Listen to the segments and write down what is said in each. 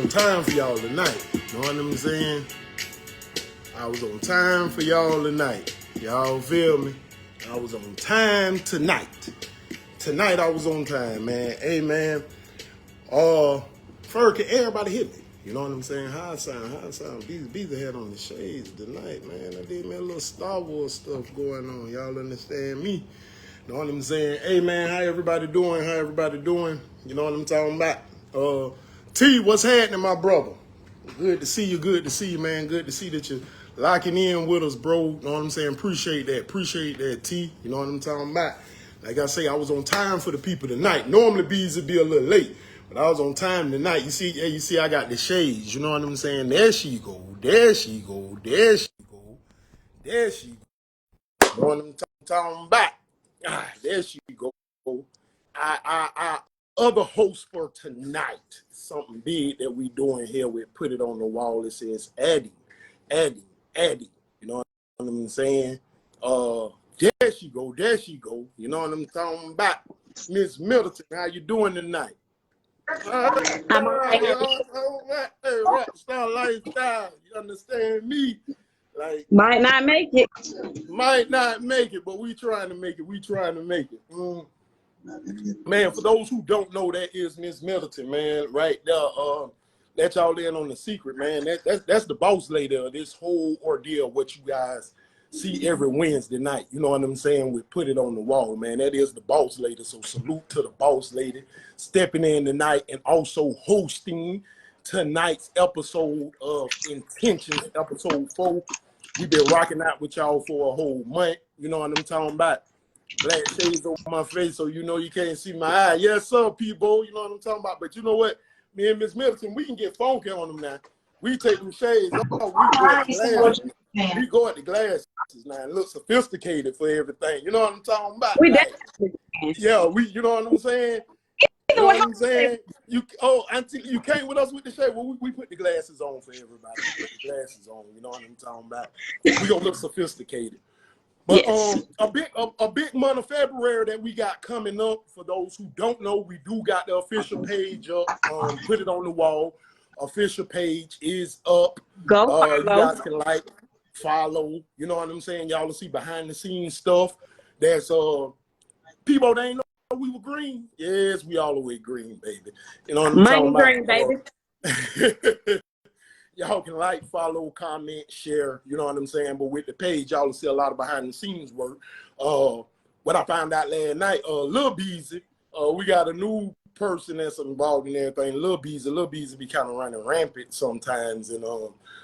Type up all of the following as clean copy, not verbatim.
on time for y'all tonight. You know what I'm saying? I was on time for y'all tonight. Y'all feel me? I was on time tonight. Tonight I was on time, man. Hey, man. First, can everybody hit me? You know what I'm saying? How I sound? BEZZY had on the shades tonight, man. I did me a little Star Wars stuff going on. Y'all understand me? You know what I'm saying? Hey, man, how everybody doing? How everybody doing? You know what I'm talking about? T, what's happening, my brother? Good to see you. Good to see you, man. Good to see that you're locking in with us, bro. You know what I'm saying? Appreciate that, T. You know what I'm talking about? Like I say, I was on time for the people tonight. Normally, BEZZY be a little late, but I was on time tonight. You see, I got the shades. You know what I'm saying? There she go. There she go. There she go. There she go. You know what I'm talking about? There she go. I other host for tonight. Something big that we doing here. We put it on the wall. It says Addie. You know what I'm saying? There she go. You know what I'm talking about? Miss Middleton, how you doing tonight? I'm okay. Hey, rockstar lifestyle. You understand me? Like, might not make it. Might not make it, but we trying to make it. Man, for those who don't know, that is Miss Middleton, man, right there. Let y'all in on the secret, man. That's the boss lady of this whole ordeal, what you guys see every Wednesday night. You know what I'm saying? We put it on the wall, man. That is the boss lady. So salute to the boss lady stepping in tonight and also hosting tonight's episode of Intentions, episode 4. We've been rocking out with y'all for a whole month. You know what I'm talking about? Black shades over my face, so you know you can't see my eye. Yes, sir, P-Bo. You know what I'm talking about? But you know what? Me and Miss Middleton, we can get funky on them now. We take them shades off. We go at the glasses now and look sophisticated for everything. You know what I'm talking about? We like, definitely yeah, you know what I'm saying? You know what I'm saying? Auntie, you came with us with the shade. Well, we put the glasses on for everybody. We put the glasses on. You know what I'm talking about? We gonna look sophisticated. But yes. a big month of February that we got coming up. For those who don't know, we do got the official page up. Put it on the wall. Official page is up. Go follow. You guys can like, follow. You know what I'm saying? Y'all will see behind the scenes stuff. There's people they ain't know we were green. Yes, we all the way green, baby. You know what I'm talking about? Green, baby. Y'all can like, follow, comment, share, you know what I'm saying? But with the page, y'all will see a lot of behind the scenes work. What I found out last night, Lil BEZZY, we got a new person that's involved in everything. Lil BEZZY be kind of running rampant sometimes. And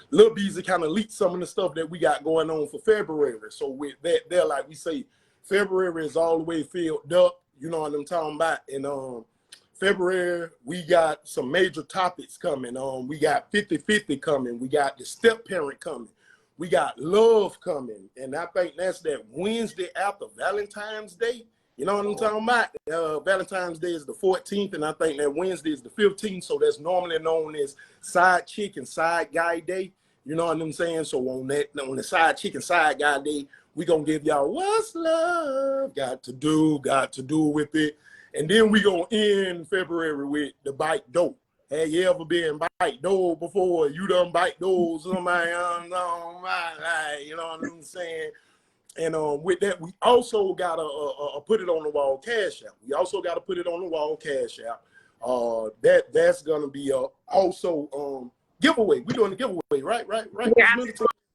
Lil BEZZY kind of leaked some of the stuff that we got going on for February. So with that there, like we say, February is all the way filled up. You know what I'm talking about? And February, we got some major topics coming. We got 50-50 coming. We got the step parent coming. We got love coming. And I think that's that Wednesday after Valentine's Day. You know what I'm talking about? Valentine's Day is the 14th, and I think that Wednesday is the 15th. So that's normally known as Side Chick and Side Guy Day. You know what I'm saying? So on the Side Chick and Side Guy Day, we going to give y'all what's love got to do with it. And then we gonna end February with the bite dope. Have you ever been bite dope before? You done bite dope somebody on my life, you know what I'm saying? And with that, we also got to put it on the wall cash out. We also got to put it on the wall cash out. That's gonna be also giveaway. We doing a giveaway, right?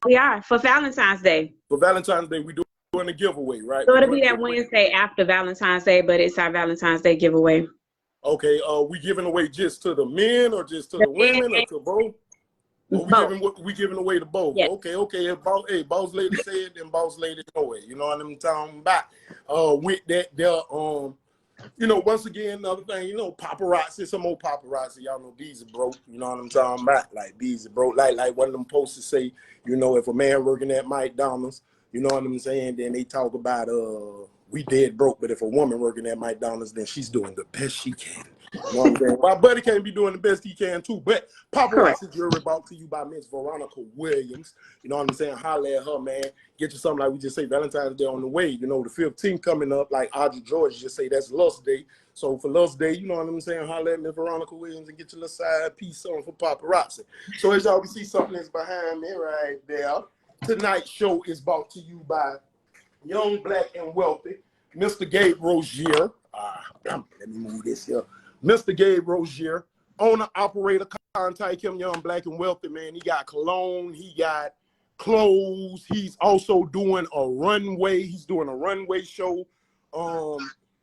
We are for Valentine's Day. For Valentine's Day, we doing a giveaway, right? So it'll be that Wednesday after Valentine's Day, but it's our Valentine's Day giveaway. Okay, we giving away just to the men or just to the women or to both? We giving away to both. Yes. Okay. Hey, boss lady said, then boss lady know it. You know what I'm talking about? With that, you know, once again, another thing, you know, paparazzi, some more paparazzi. Y'all know BEZZY broke. You know what I'm talking about? Like BEZZY broke. Like one of them posters say, you know, if a man working at McDonald's, you know what I'm saying? Then they talk about we dead broke, but if a woman working at McDonald's, then she's doing the best she can. You know what I'm saying? My buddy can't be doing the best he can too. But Correct. Paparazzi Jewelry brought to you by Miss Veronica Williams. You know what I'm saying? Holler at her, man. Get you something like we just say Valentine's Day on the way. You know, the 15th coming up, like Audrey George just say that's Lust Day. So for Lust Day, you know what I'm saying? Holler at Miss Veronica Williams and get your little side piece on for Paparazzi. So as y'all can see, something that's behind me right there. Tonight's show is brought to you by Young, Black, and Wealthy, Mr. Gabe Rozier. Let me move this here. Mr. Gabe Rozier, owner, operator, contact him, Young, Black, and Wealthy, man. He got cologne, he got clothes. He's also doing a runway. He's doing a runway show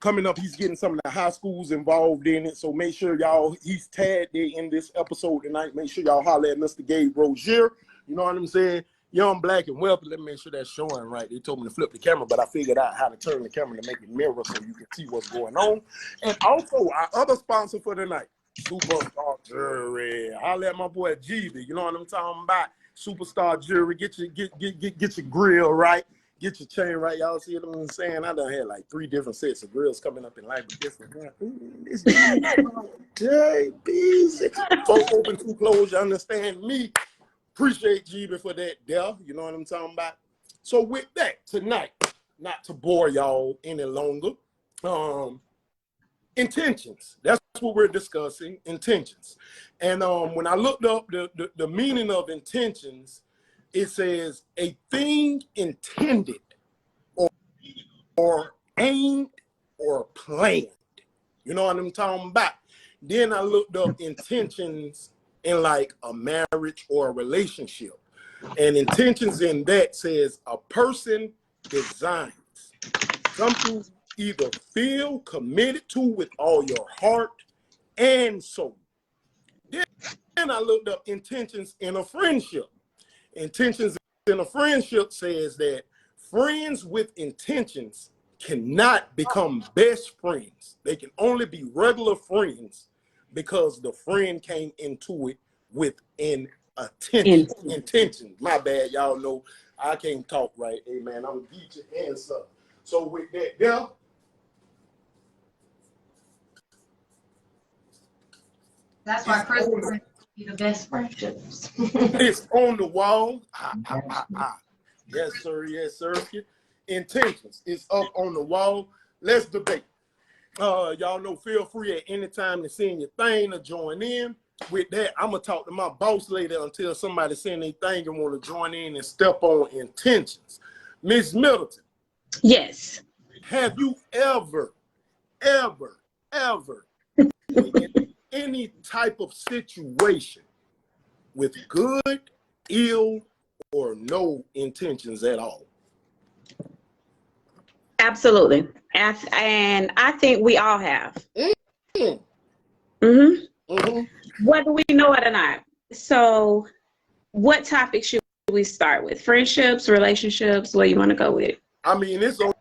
coming up. He's getting some of the high schools involved in it. So make sure y'all, he's tagged there in this episode tonight. Make sure y'all holler at Mr. Gabe Rozier. You know what I'm saying? Young, Black, and Wealthy. Let me make sure that's showing right. They told me to flip the camera, but I figured out how to turn the camera to make it mirror so you can see what's going on. And also, our other sponsor for the night, Superstar Jewelry. Holler at my boy GB. You know what I'm talking about? Superstar Jewelry. Get your grill right. Get your chain right. Y'all see what I'm saying? I done had like 3 different sets of grills coming up in life. But this one, this BEZZY. So open, too close. You understand me? Appreciate GB for that, there. You know what I'm talking about? So with that, tonight, not to bore y'all any longer, intentions. That's what we're discussing, intentions. And when I looked up the meaning of intentions, it says a thing intended or aimed or planned. You know what I'm talking about? Then I looked up intentions in like a marriage or a relationship. And intentions in that says a person designs something either feel committed to with all your heart and soul. Then I looked up intentions in a friendship. Intentions in a friendship says that friends with intentions cannot become best friends. They can only be regular friends because the friend came into it with an intention. My bad, y'all know I can't talk right. Hey man, I'm gonna get your hands up. So with that, yeah. That's why Christmas be the best friendships. It's on the wall. Yes, sir. Yes, sir. Intentions. It's up on the wall. Let's debate. Y'all know, feel free at any time to send your thing or join in. With that, I'm going to talk to my boss later until somebody send their thing and want to join in and step on intentions. Miss Middleton. Yes. Have you ever in any type of situation with good, ill, or no intentions at all? Absolutely. And I think we all have. Whether we know it or not. So what topic should we start with? Friendships, relationships, where you want to go with it? I mean, it's on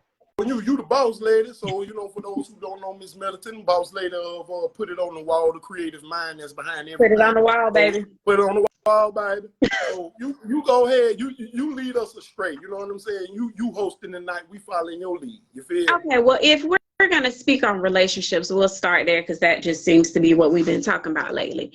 you the boss lady. So, you know, for those who don't know Miss Middleton, boss lady of Put It On The Wall, the creative mind that's behind everything. Put it on the wall, baby. Put it on the wall, baby. So you go ahead. You lead us astray. You know what I'm saying? You hosting the night. We following your lead. You feel? Okay, well, if we're going to speak on relationships, we'll start there because that just seems to be what we've been talking about lately.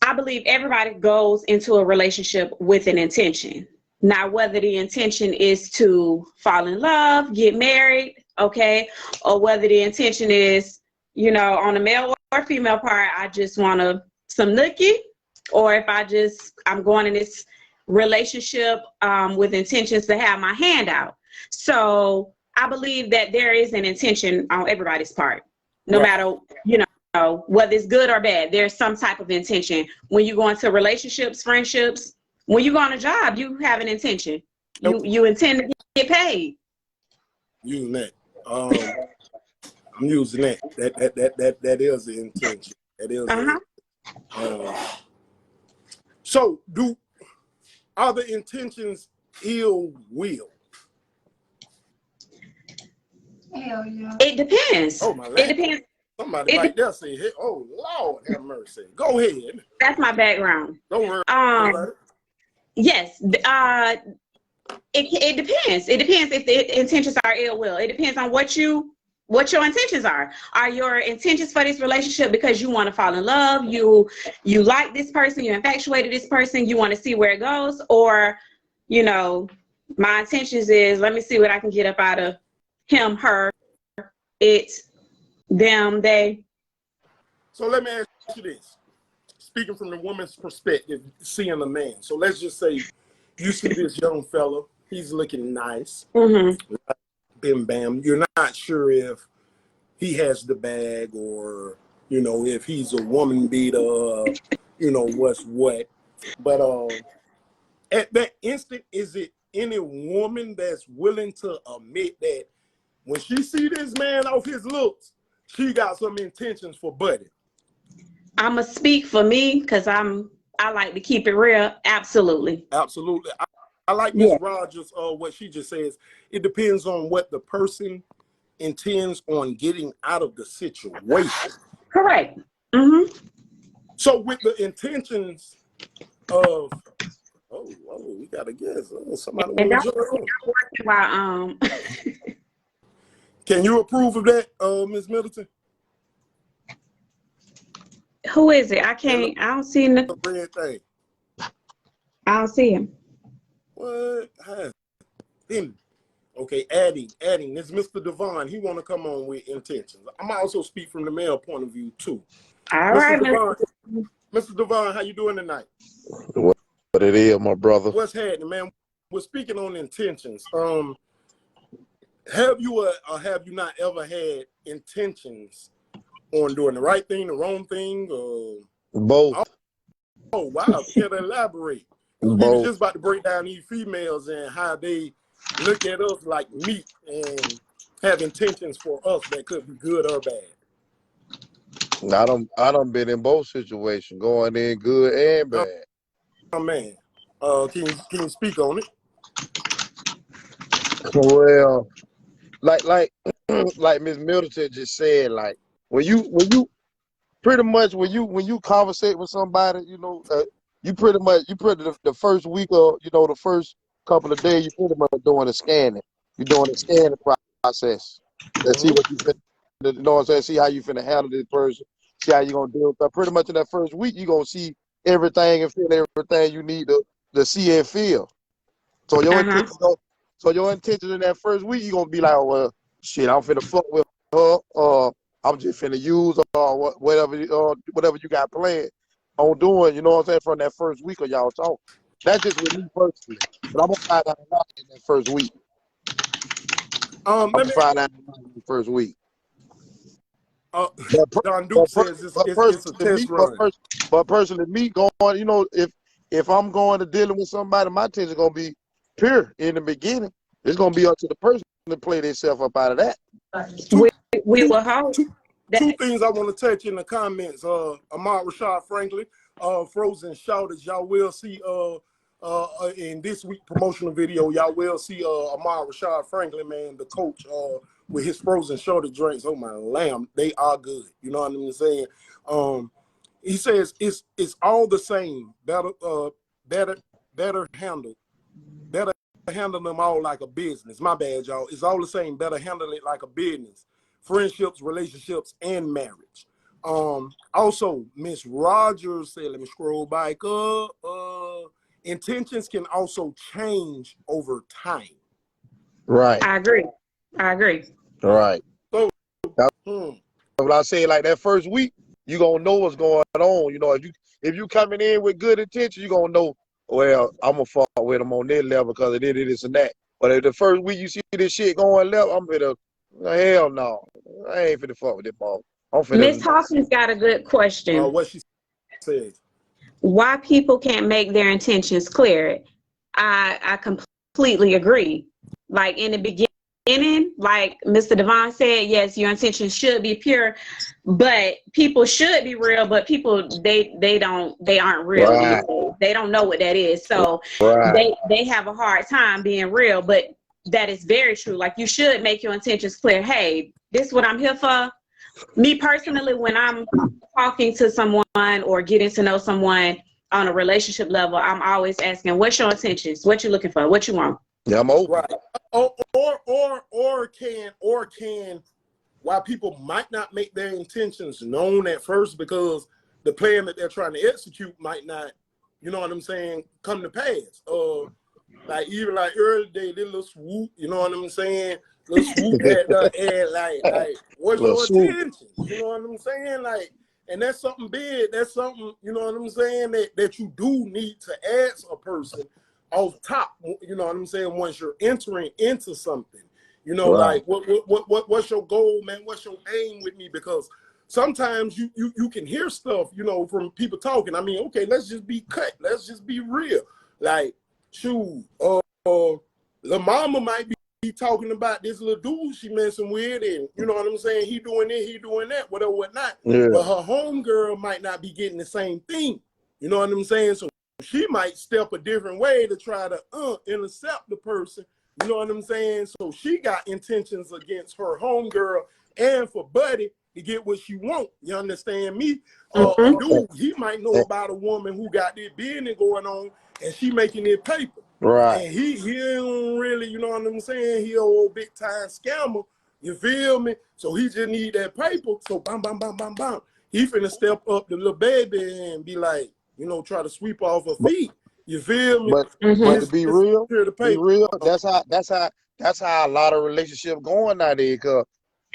I believe everybody goes into a relationship with an intention. Now, whether the intention is to fall in love, get married, okay, or whether the intention is, you know, on the male or female part, I just want some nookie, or if I'm going in this relationship with intentions to have my hand out. So I believe that there is an intention on everybody's part, no matter, you know, whether it's good or bad. There's some type of intention. When you go into relationships, friendships, when you go on a job, you have an intention. You intend to get paid. Using that. I'm using that. That is the intention. That is. So are the intentions ill will? Hell yeah. It depends. Oh my God. It depends. Somebody right there say, hey, oh Lord have mercy. Go ahead. That's my background. Don't worry about it. Yes. It depends. It depends if the intentions are ill will. It depends on what you what your intentions are. Are your intentions for this relationship because you want to fall in love, you like this person, you infatuated this person, you want to see where it goes, or, you know, my intentions is, let me see what I can get up out of him, her, it, them, they. So let me ask you this. Speaking from the woman's perspective, seeing a man. So let's just say you see this young fella, he's looking nice. Mm-hmm. Bim bam. You're not sure if he has the bag or, you know, if he's a woman beater, you know, what's what. But at that instant, is it any woman that's willing to admit that when she see this man off his looks, she got some intentions for Buddy? I'ma speak for me because I like to keep it real. Absolutely. Absolutely. I like Miss Rogers, what she just says. It depends on what the person intends on getting out of the situation. Correct. Mm-hmm. So with the intentions of, we got to guess. Somebody want to join. Can you approve of that, Ms. Middleton? Who is it? I can't. I don't see nothing. The red thing. I don't see him. What has been? Okay, adding. It's Mr. Devon. He want to come on with intentions. I'm also speak from the male point of view too. All Mr. right, Devon, Mr. Devon, how you doing tonight? What it is, my brother? What's happening, man? We're speaking on intentions. Have you or have you not ever had intentions on doing the right thing, the wrong thing, or both? Oh wow! Can elaborate? We were just about to break down these females and how they look at us like meat and have intentions for us that could be good or bad. I done been in both situations, going in good and bad. Oh man, can you speak on it? Well, like Miss Middleton just said, like when you pretty much when you conversate with somebody, you know, you pretty the first week or, you know, the first couple of days, you pretty much doing the scanning. You're doing the scanning process. Let's see what you finna, you know what I'm saying? See how you finna handle this person. See how you gonna deal with that. Pretty much in that first week, you gonna see everything and feel everything you need to see and feel. So your intention in that first week, you gonna be like, oh, well, shit, I'm finna fuck with her, I'm just finna use or whatever you got planned on doing, you know what I'm saying, from that first week of y'all talk. That's just with me personally. But I'm gonna find out a lot in that first week. I'm gonna find out in the first week. John Duke says it's a test run. But personally, me going, you know, if I'm going to dealing with somebody, my intention is gonna be pure in the beginning. It's gonna be up to the person to play themselves up out of that. We will hope. Two things I want to touch in the comments. Ahmad Rashad Franklin, Frozen Shouters. Y'all will see in this week promotional video, y'all will see Ahmad Rashad Franklin, man, the coach, with his frozen shoulder drinks. Oh my lamb, they are good. You know what I'm saying? He says it's all the same. Better handle them all like a business. My bad, y'all. It's all the same. Better handle it like a business. Friendships, relationships, and marriage. Also, Miss Rogers said, let me scroll back up. Intentions can also change over time. Right. I agree. Right. So, when I say like that first week, you gonna know what's going on. You know, if you coming in with good intentions, you gonna know, well, I'm gonna fuck with them on this level because of this and that. But if the first week you see this shit going left, I'm gonna, hell no, I ain't finna fuck with this ball. Miss Hawkins got a good question. What she says. Why people can't make their intentions clear? I completely agree. Like in the beginning, like Mr. Devon said, yes, your intentions should be pure, but people should be real, but people they aren't real. Right. They don't know what that is. So they have a hard time being real, but that is very true. Like you should make your intentions clear. Hey, this is what I'm here for. Me personally, when I'm talking to someone or getting to know someone on a relationship level, I'm always asking, what's your intentions? What you looking for? What you want? Yeah, I'm open. Right. Or can why people might not make their intentions known at first, because the plan that they're trying to execute might not, you know what I'm saying, come to pass. Like even like early day, this little swoop, you know what I'm saying? Little swoop at the end, like what's your intention? You know what I'm saying? Like, and that's something big. That's something, you know what I'm saying, that you do need to ask a person off top. You know what I'm saying? Once you're entering into something, you know, like what's your goal, man? What's your aim with me? Because sometimes you can hear stuff, you know, from people talking. I mean, okay, let's just be cut. Let's just be real. Like, shoot, the mama might be talking about this little dude she messing with, and you know what I'm saying, he doing it, he doing that, whatever, whatnot. Yeah. But her homegirl might not be getting the same thing. You know what I'm saying? So she might step a different way to try to intercept the person. You know what I'm saying? So she got intentions against her homegirl and for Buddy to get what she want. You understand me? A dude, he might know about a woman who got this business going on, and she making it paper. Right. And he don't really, you know what I'm saying? He a old big time scammer. You feel me? So he just need that paper. So bam, bam, bam, bam, bam. He finna step up the little baby and be like, you know, try to sweep off her feet. You feel me? But to be real, that's how a lot of relationships going nowadays. Cause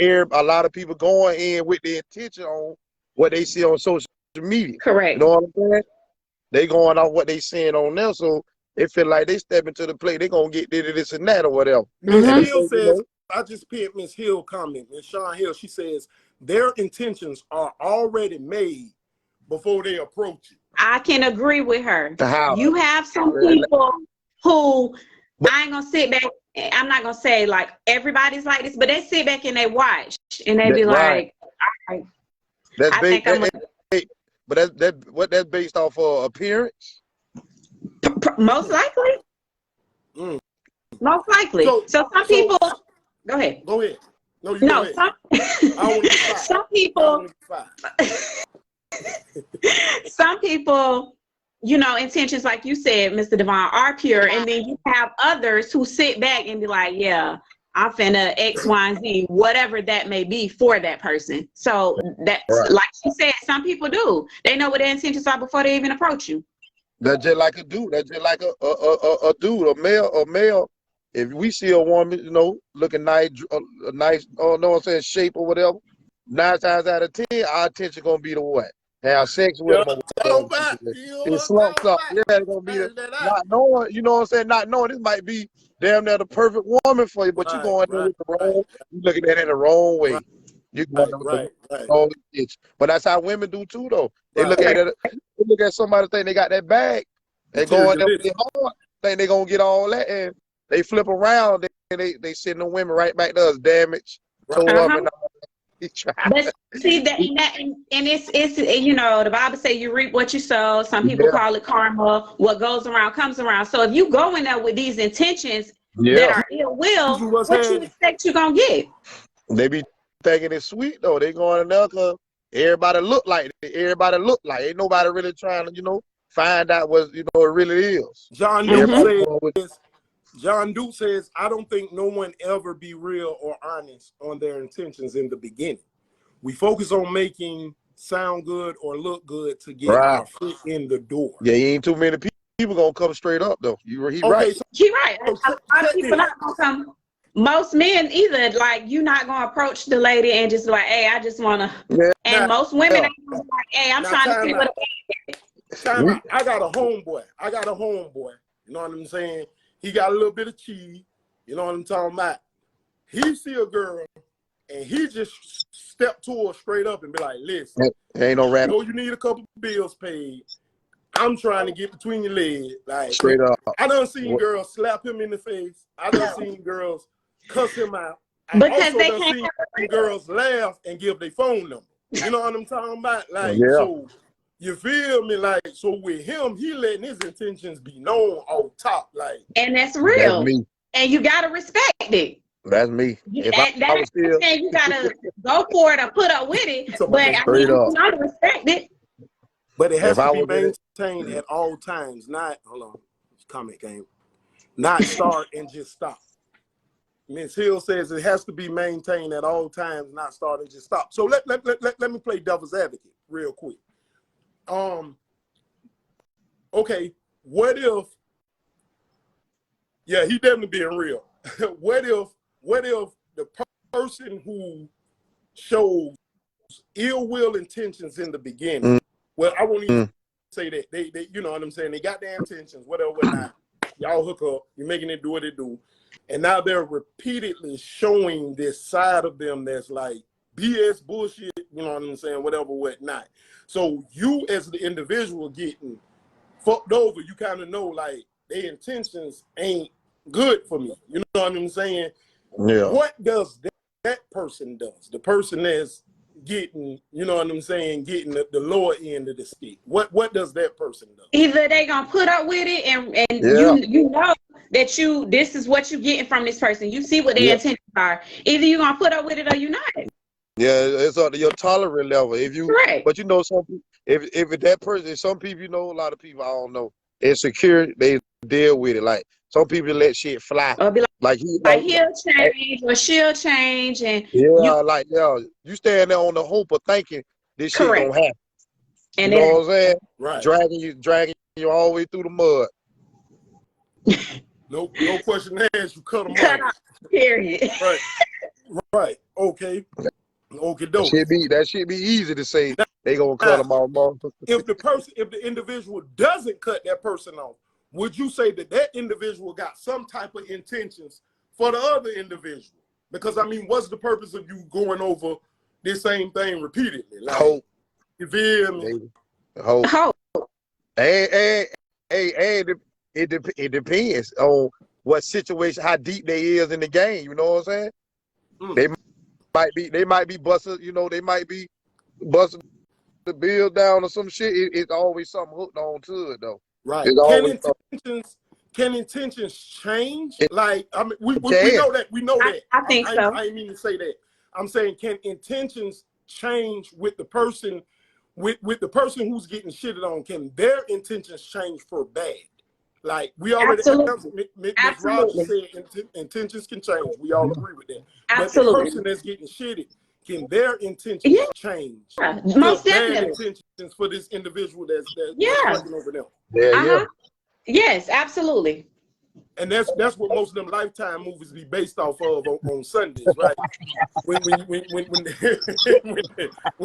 a lot of people going in with the intention on what they see on social media. Correct. You know what I'm saying? They going off what they seeing on there, so they feel like they step into the plate, they gonna get this and that or whatever. Miss Hill says, I just picked Miss Hill comment, Miss Sean Hill. She says their intentions are already made before they approach you. I can agree with her. You have some people who I ain't gonna sit back. I'm not gonna say like everybody's like this, but they sit back and they watch and they be like, all right, that's but that's based off of appearance. Most likely. Most likely. So some people. Go ahead. Go ahead. No, you go ahead. Some people. Some people, you know, intentions, like you said, Mr. Devon, are pure, and then you have others who sit back and be like, yeah, I'm finna X, Y, and Z, whatever that may be for that person. So that's like you said, some people do. They know what their intentions are before they even approach you. That's just like a dude. That's just like a dude, a male. If we see a woman, you know, looking nice, know what I'm saying, shape or whatever, 9 times out of 10, our attention gonna be to what? Have sex with them. It's slumped up. Yeah, it's gonna be not knowing, you know what I'm saying? Not knowing this might be damn near the perfect woman for you, but you're going there with the wrong, you're looking at it the wrong way. You're going wrong itch. But that's how women do too, though. They look at it, they look at somebody think they got that bag, they go in there with their heart, think they gonna get all that, and they flip around and they send the women right back to us, damaged, tore up and all. But see that and it's you know, the Bible say you reap what you sow. Some people call it karma. What goes around comes around. So if you go in there with these intentions that are ill will, what you expect you're gonna get? They be thinking it's sweet though. They going in there because everybody look like it. Everybody look like it. Ain't nobody really trying to, you know, find out what, you know, it really is. John Duke says, I don't think no one ever be real or honest on their intentions in the beginning. We focus on making sound good or look good to get our foot in the door. Yeah, ain't too many people gonna come straight up though. He right. So, he right. A lot of people not gonna come. Most men either like you not gonna approach the lady and just like, hey, I just wanna. Yeah. And most women ain't gonna be like, hey, I'm trying to see what. I got a homeboy. You know what I'm saying? He got a little bit of cheese, you know what I'm talking about. He see a girl, and he just step to her straight up and be like, listen, ain't no rat. You know you need a couple bills paid. I'm trying to get between your legs. Like, straight up. I done seen girls slap him in the face. I done seen girls cuss him out. Because they can't seen girls laugh and give their phone number. You know what I'm talking about? Like, so you feel me? Like, so with him, he letting his intentions be known off top. Like, and that's real. That's me. And you gotta respect it. That's me. I was still... you gotta go for it or put up with it. But I mean, you gotta respect it. But it has to be maintained at all times. Not comment game. Not start and just stop. Ms. Hill says it has to be maintained at all times, not starting just stop. So let me play devil's advocate real quick. Okay, what if? Yeah, he definitely being real. What if the person who shows ill will intentions in the beginning? Well, I won't even say that. They you know what I'm saying? They got their intentions, whatever, whatnot. Y'all hook up. You're making it do what it do. And now they're repeatedly showing this side of them that's like BS bullshit, you know what I'm saying, whatever, whatnot. So you as the individual getting fucked over, you kind of know like their intentions ain't good for me. You know what I'm saying? Yeah. What does that person does? The person that's getting, you know what I'm saying, getting the lower end of the stick. What does that person do? Either they gonna put up with it and Yeah. you know that this is what you getting from this person. You see what their intentions are. Either you gonna put up with it or you not. Yeah, it's up to your tolerance level. If you, Correct. but you know, some people, if that person, some people, you know, a lot of people I don't know, they're secure, they deal with it. Like some people let shit fly. Or be Like he'll change or she'll change, and you stand there on the hope of thinking this shit correct. gonna happen. And you know what I'm saying? Right. Dragging you all the way through the mud. No question asked. You cut them cut off. off. Period. Right. Okay. Okay. That should be easy to say. They gonna cut them off. If the individual doesn't cut that person off, would you say that individual got some type of intentions for the other individual? Because I mean, what's the purpose of you going over this same thing repeatedly? Like, hope. You feel me? Hope. Hey, it depends on what situation, how deep they is in the game. You know what I'm saying? They might be busting. You know, they might be busting the bill down or some shit. It's always something hooked on to it though. Right. Can intentions change? Like, I mean, we know that. We know that. I think so. I didn't mean to say that. I'm saying, can intentions change with the person, with the person who's getting shitted on? Can their intentions change for bad? Like, we already, Ms. Rogers said intentions can change. We all agree with that. Absolutely. But the person that's getting shitted, can their intentions change? Most definitely. Intentions for this individual that's working over them. Yes, absolutely. And that's what most of them Lifetime movies be based off of on Sundays, right? when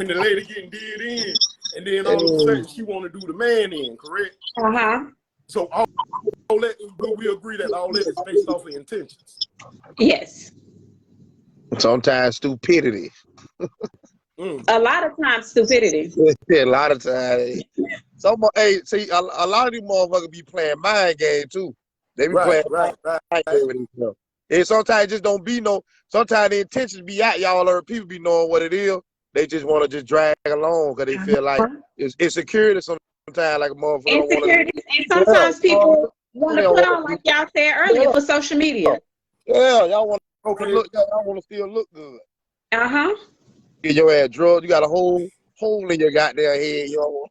the lady getting did in, and then all of a sudden she want to do the man in, correct? So all that, we agree that all that is based off of intentions. Yes. Sometimes stupidity. A lot of times stupidity. A lot of times. See, a lot of these motherfuckers be playing mind game too. They be playing mind game with themselves. And sometimes it just don't be sometimes the intentions be out, y'all, or people be knowing what it is. They just want to just drag along because they feel like it's insecurity sometimes, like a motherfucker. Insecurity. And sometimes people want to put on, like y'all said earlier, for social media. Yeah, y'all want to look, y'all want to still look good. Get your ass drugged. You got a whole hole in your goddamn head, yo.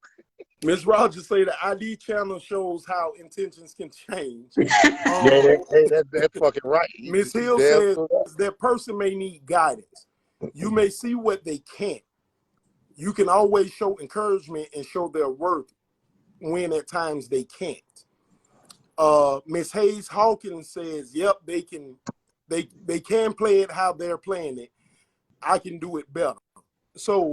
Ms. Rogers say the ID channel shows how intentions can change. That's fucking right. Ms. Hill says that person may need guidance. You may see what they can't. You can always show encouragement and show their worth when at times they can't. Ms. Hayes Hawkins says, yep, they can play it how they're playing it. I can do it better. So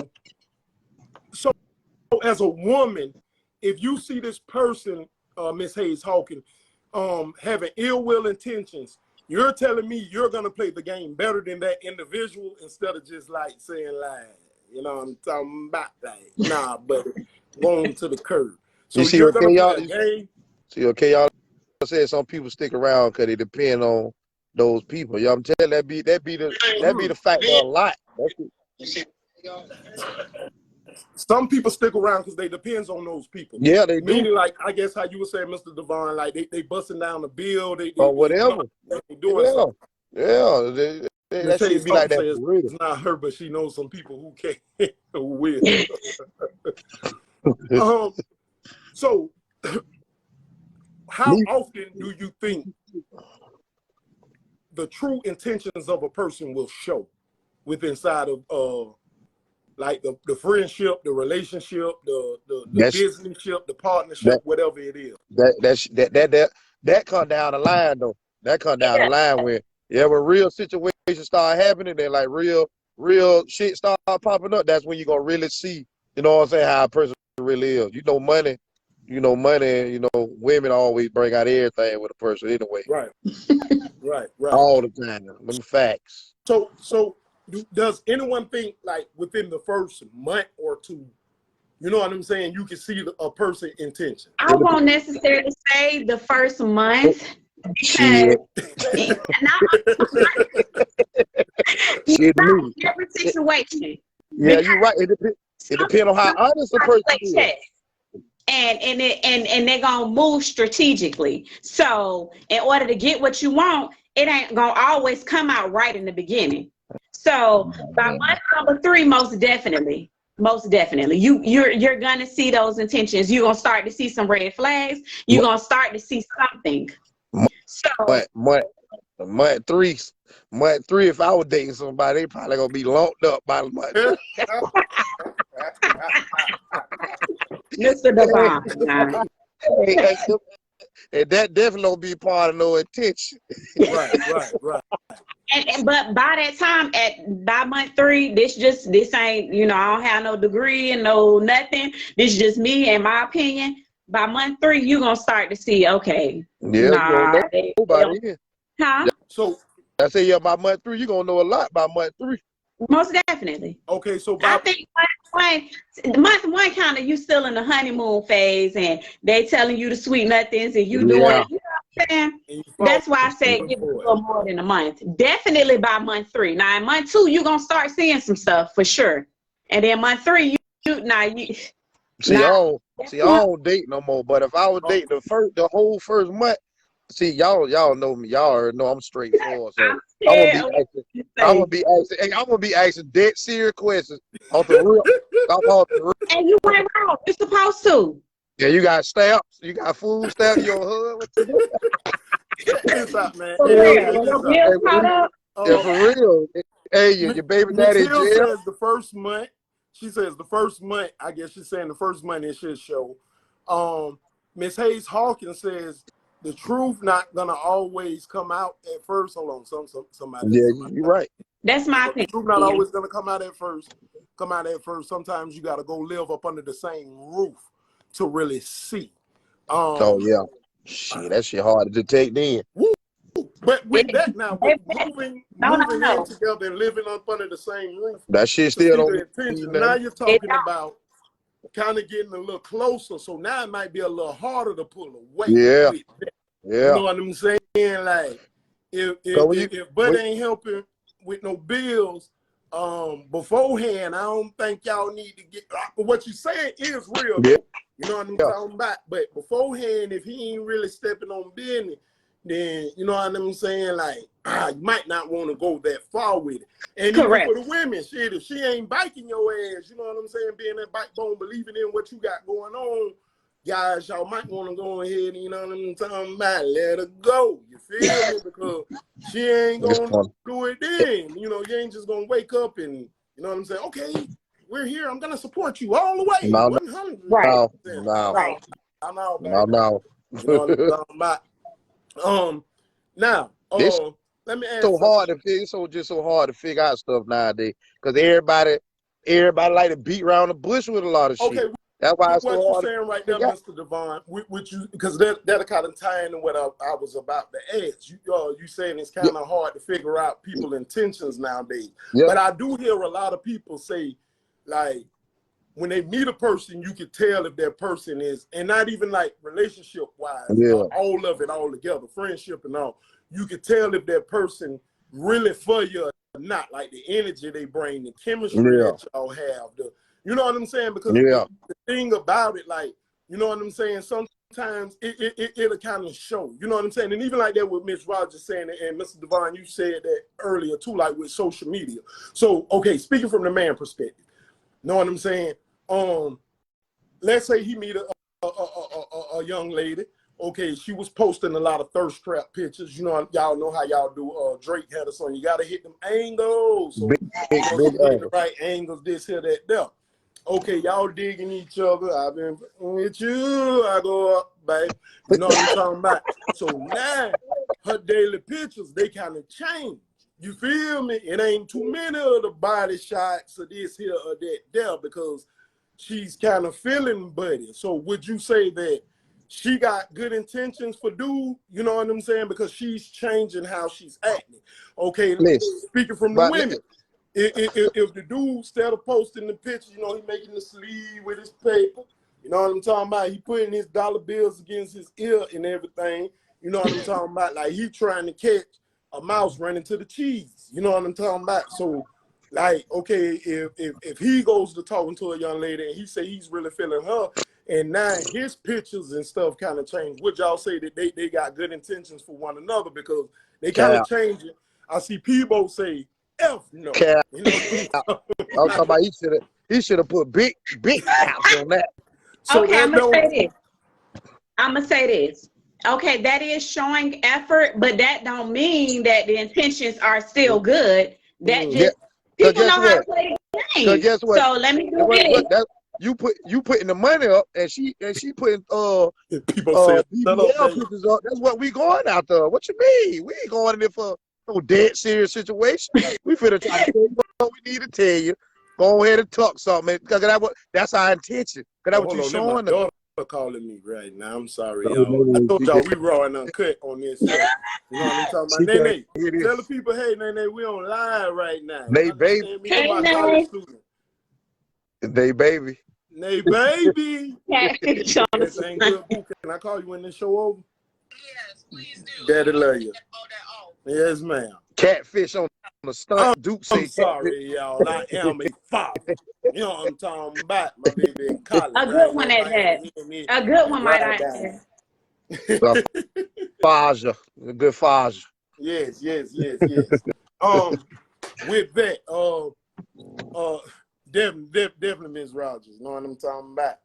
as a woman, if you see this person, Ms. Hayes Hawkins, having ill will intentions, you're telling me you're gonna play the game better than that individual instead of just like saying like, you know what I'm talking about, like, nah, but going to the curb. So you see, you're gonna play the game. See, y'all said some people stick around because they depend on those people. You know what I'm telling you? That be the factor a lot. Some people stick around because they depends on those people. Yeah, they do. Meaning, like, I guess how you would say, Mr. Devon, like they busting down the bill, or whatever. They doing something. Yeah. That should be like that. It's not her, but she knows some people who can, who will. So, how often do you think the true intentions of a person will show with inside of like the friendship, the relationship, the businessship, the partnership, whatever it is. That come down the line though. That come down the line when real situations start happening and like real shit start popping up. That's when you're gonna really see, you know what I'm saying, how a person really is. Money, women always bring out everything with a person anyway. Right. Right. All the time. Them facts. So does anyone think like within the first month or two, you know what I'm saying, you can see a person's intention? I won't necessarily say the first month because not every situation. Yeah, you're right. It depends on how honest a person is. And they're gonna move strategically. So in order to get what you want, it ain't gonna always come out right in the beginning. So by month number 3, most definitely, you're gonna see those intentions. You're gonna start to see some red flags. You're gonna start to see something. So month three, if I was dating somebody, they probably gonna be lumped up by the month. Mr. Devon. And that definitely don't be part of no intention. Right. But by that time, by month 3, this ain't, I don't have no degree and no nothing. This is just me and my opinion. By month 3, you're gonna start to see, okay. Yeah, huh? So I say, by month 3, you're gonna know a lot by month 3. Most definitely. Okay, so I think month one kind of you still in the honeymoon phase and they telling you the sweet nothings and you doing it. You know what I'm saying? That's why I said give it a little more than a month. Definitely by month 3. Now in month 2, you're gonna start seeing some stuff for sure. And then month 3, I don't date no more. But if I was dating the whole first month, see, y'all know me. Y'all already know I'm straightforward. So I'm gonna be asking dead serious questions off the real. And you ain't wrong. You're supposed to. Yeah, you got stamps. You got food stamps. Your hood. Man. Yeah, for real. Hey, your baby daddy in jail. Says the first month. She says the first month. I guess she's saying the first month it should show. Miss Hayes Hawkins says the truth not gonna always come out at first. Hold on, somebody. Yeah, you're right. That's my opinion. The truth not always gonna come out at first. Sometimes you gotta go live up under the same roof to really see. Oh yeah, shit, that shit hard to detect then. Woo. But with that now, moving in together and living up under the same roof, that shit still don't. Now you're talking about kind of getting a little closer. So now it might be a little harder to pull away. Yeah. You know what I'm saying? Like if Bud ain't helping with no bills beforehand, I don't think y'all need to get. But what you saying is real. Yeah. You know what I'm talking about? But beforehand, if he ain't really stepping on business, then you know what I'm saying? Like, you might not want to go that far with it. And even for the women, shit, if she ain't biking your ass, you know what I'm saying? Being that backbone, believing in what you got going on, guys, y'all might want to go ahead and, you know what I'm talking about, let her go. You feel me? Because she ain't going to do it then. You know, you ain't just going to wake up and, you know what I'm saying? Okay, we're here. I'm going to support you all the way. No. 100. Right. Right. I know. No. You know what I'm talking about? Now, let me ask. It's so hard to figure out stuff nowadays because everybody like to beat around the bush with a lot of shit. Okay, that's why it's what so you're hard saying right there, Mr. Devon, with you, because that'll kind of tie into what I was about to ask. You saying it's kind of hard to figure out people's intentions nowadays. Yep. But I do hear a lot of people say, like, when they meet a person, you can tell if that person is, and not even like relationship wise, all of it all together, friendship and all. You can tell if that person really for you or not, like the energy they bring, the chemistry that y'all have, you know what I'm saying? Because the thing about it, like, you know what I'm saying? Sometimes it'll kind of show, you know what I'm saying? And even like that with Miss Rogers saying, and Mr. Devon, you said that earlier too, like with social media. So, okay, speaking from the man perspective, you know what I'm saying? Let's say he meet a young lady, okay, she was posting a lot of thirst trap pictures. You know, y'all know how y'all do. Drake had a song. You gotta hit them angles. So big hitting the right angles, this, here, that, there. Okay, y'all digging each other. I've been with you. I go up, babe. You know what I'm talking about? So now her daily pictures, they kind of change. You feel me? It ain't too many of the body shots of this here or that there because she's kind of feeling buddy. So would you say that she got good intentions for dude? You know what I'm saying? Because she's changing how she's acting. Okay, speaking from the women. If the dude, instead of posting the picture, you know, he making the sleeve with his paper, you know what I'm talking about? He putting his dollar bills against his ear and everything. You know what I'm talking about? Like he trying to catch a mouse running to the cheese. You know what I'm talking about? So, like, okay, if he goes to talking to a young lady and he say he's really feeling her, and now his pictures and stuff kind of change, would y'all say that they got good intentions for one another because they kind of change it? I see PEBBO say, F no. You know I'm talking about he should have put big caps on that. So okay, I'm gonna say this. Okay, that is showing effort, but that don't mean that the intentions are still good. That just people know how to play the game. Guess what? So let me do this. You putting the money up, and she putting people say pictures up. That's what we going out there. What you mean? We ain't going in there for no dead serious situation. We finna try to tell you what we need to tell you. Go ahead and talk something, because that's our intention. Because that's what you showing them. Calling me right now. I'm sorry, y'all. I told y'all we raw and uncut on this. You know what I'm talking about? Nene, tell the people, hey, Nene, we on live right now. They baby. Hey, Nene. They baby. Nay, baby. Yes, ain't good. Can I call you when this show over? Yes, please do. Daddy love you. Yes, ma'am. Catfish on the stunt. Duke I'm sorry, y'all. I am a father. You know what I'm talking about? My baby in college. A good one at that. A good one might I say. Faja. A good Faja. Yes. With that, definitely Miss Rogers. Know what I'm talking about?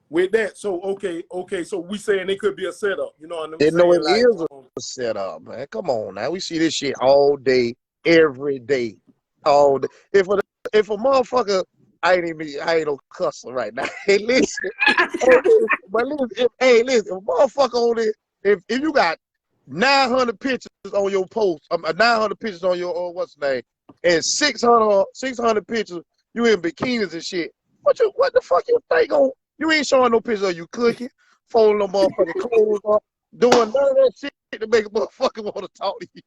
With that, so okay, so we saying it could be a setup. You know what I'm saying? No, it is a setup, man. Come on now. We see this shit all day, every day. All day. If a motherfucker, I ain't no cussing right now. Hey, listen. Listen, if a motherfucker on it, if you got 900 pictures on your post, 900 pictures on your what's the name, and 600 pictures, you in bikinis and shit. What the fuck you think on? You ain't showing no pictures of you cooking, folding them motherfucking clothes up, doing none of that shit to make a motherfucker want to talk to you.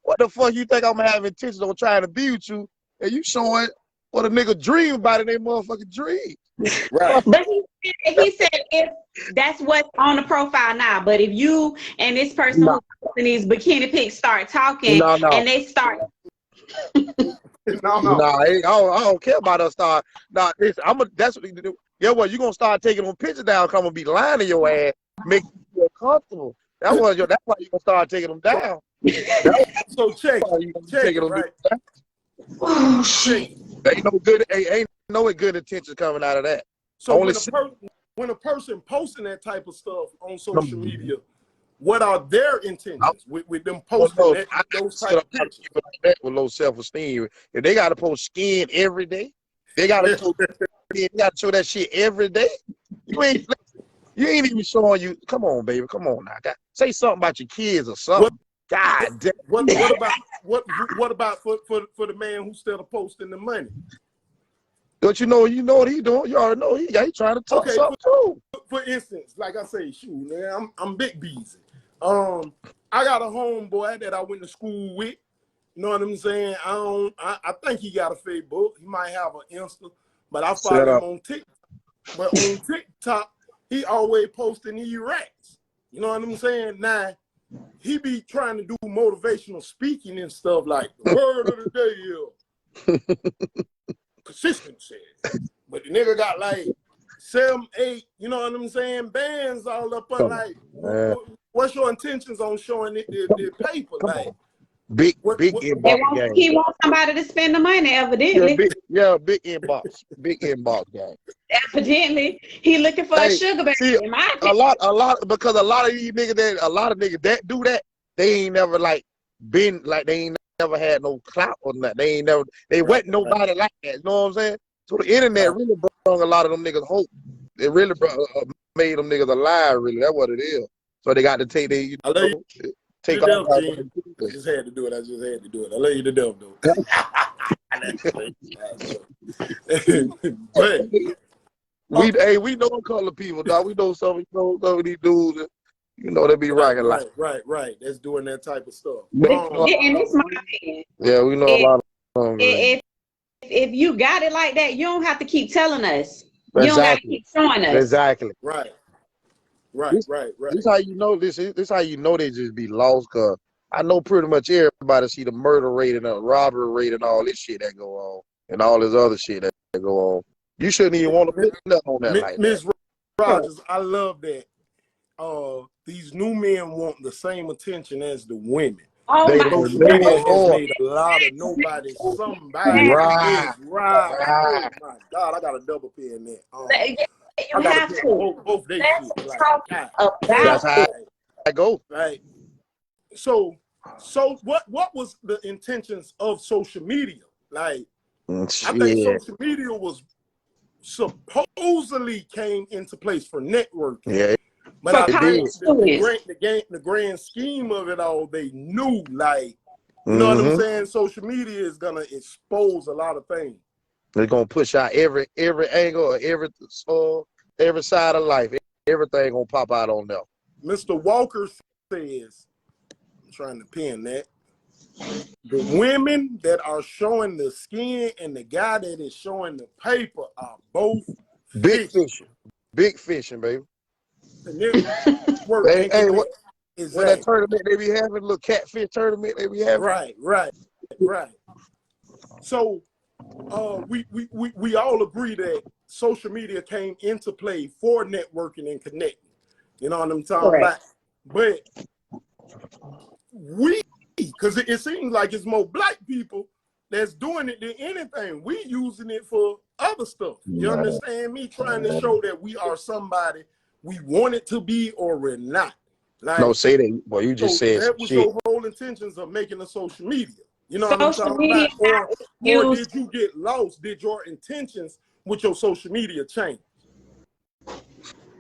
What the fuck you think I'm having intentions on trying to be with you, and you showing what a nigga dream about in their motherfucking dream? Right. But he said if that's what's on the profile now, but if you and this person who's posting these bikini pics start talking and they start I don't care about us start. That's what you do. Yeah, well, you gonna start taking them pictures down, come and be lying to your ass, make you feel comfortable. That's why you gonna start taking them down. So check it, right? Oh shit. Ain't no good intentions coming out of that. So when a person posting that type of stuff on social media, what are their intentions with them posting those type of pictures? Like that with low self-esteem. If they gotta post skin every day, they gotta show that shit every day. You ain't even showing you. Come on, baby. Come on now. Say something about your kids or something. God damn. What about for the man who's still posting the money? But you know what he doing. You already know he trying to talk something too. For instance, like I say, shoot, man, I'm big BEZZY. I got a homeboy that I went to school with. You know what I'm saying? I think he got a Facebook. He might have an Insta, but I follow him on TikTok. But on TikTok, he always posting these rats. You know what I'm saying? Now, he be trying to do motivational speaking and stuff like the word of the day is consistency. But the nigga got like 7, 8, you know what I'm saying, bands all up on like, what's your intentions on showing the paper? Like, Big What They inbox want, game. he wants somebody to spend the money, evidently. Big inbox game. Evidently, he looking for a Hey, sugar baby. see, In my a opinion. lot, because a lot of niggas that do that, they ain't never like been like they ain't never had no clout or nothing. They wasn't nobody like that. You know what I'm saying? So the internet really brought a lot of them niggas hope. It really made them niggas alive. Really, that's what it is. So they got to take I love you take to off. death, King. I just had to do it. I love you to death, though. But we know a couple of people, dog. We know some of these dudes. They be rocking like. Right. That's doing that type of stuff. And it's my opinion. Yeah, we know a lot of them. If you got it like that, you don't have to keep telling us. You don't got to keep showing us. Exactly. Right. This how you know this how you know they just be lost, cause I know pretty much everybody see the murder rate and the robbery rate and all this shit that go on and all this other shit that go on. You shouldn't even want to put nothing on that like Miss that. Rogers, I love that. These new men want the same attention as the women. Oh They my Social don't media has know. made a lot of nobody somebody. Right. Oh my God, I got a double P in there. You have to. Both they Let's shit. Like, talk God. about That's how it. I go. Right. So what was the intentions of social media? Like, I think social media was supposedly came into place for networking. Yeah. But I think did. the grand scheme of it all, they knew, like, you know what I'm saying? Social media is gonna expose a lot of things. They're gonna push out every angle or every side of life. Everything gonna pop out on them. Mr. Walker says, I'm trying to pin that. The women that are showing the skin and the guy that is showing the paper are both big fishing. Big fishing, baby. And work hey, what exactly. that tournament they be having, little catfish tournament they be having. Right. So we all agree that social media came into play for networking and connecting. You know what I'm talking about? But because it seems like it's more black people that's doing it than anything. We using it for other stuff. You understand me? Trying to show that we are somebody we want it to be or we're not. Like, no, say that. Boy, you just said that was shit. your whole intentions of making a social media. You know Social what I'm talking about? Or used, did you get lost? Did your intentions with your social media change?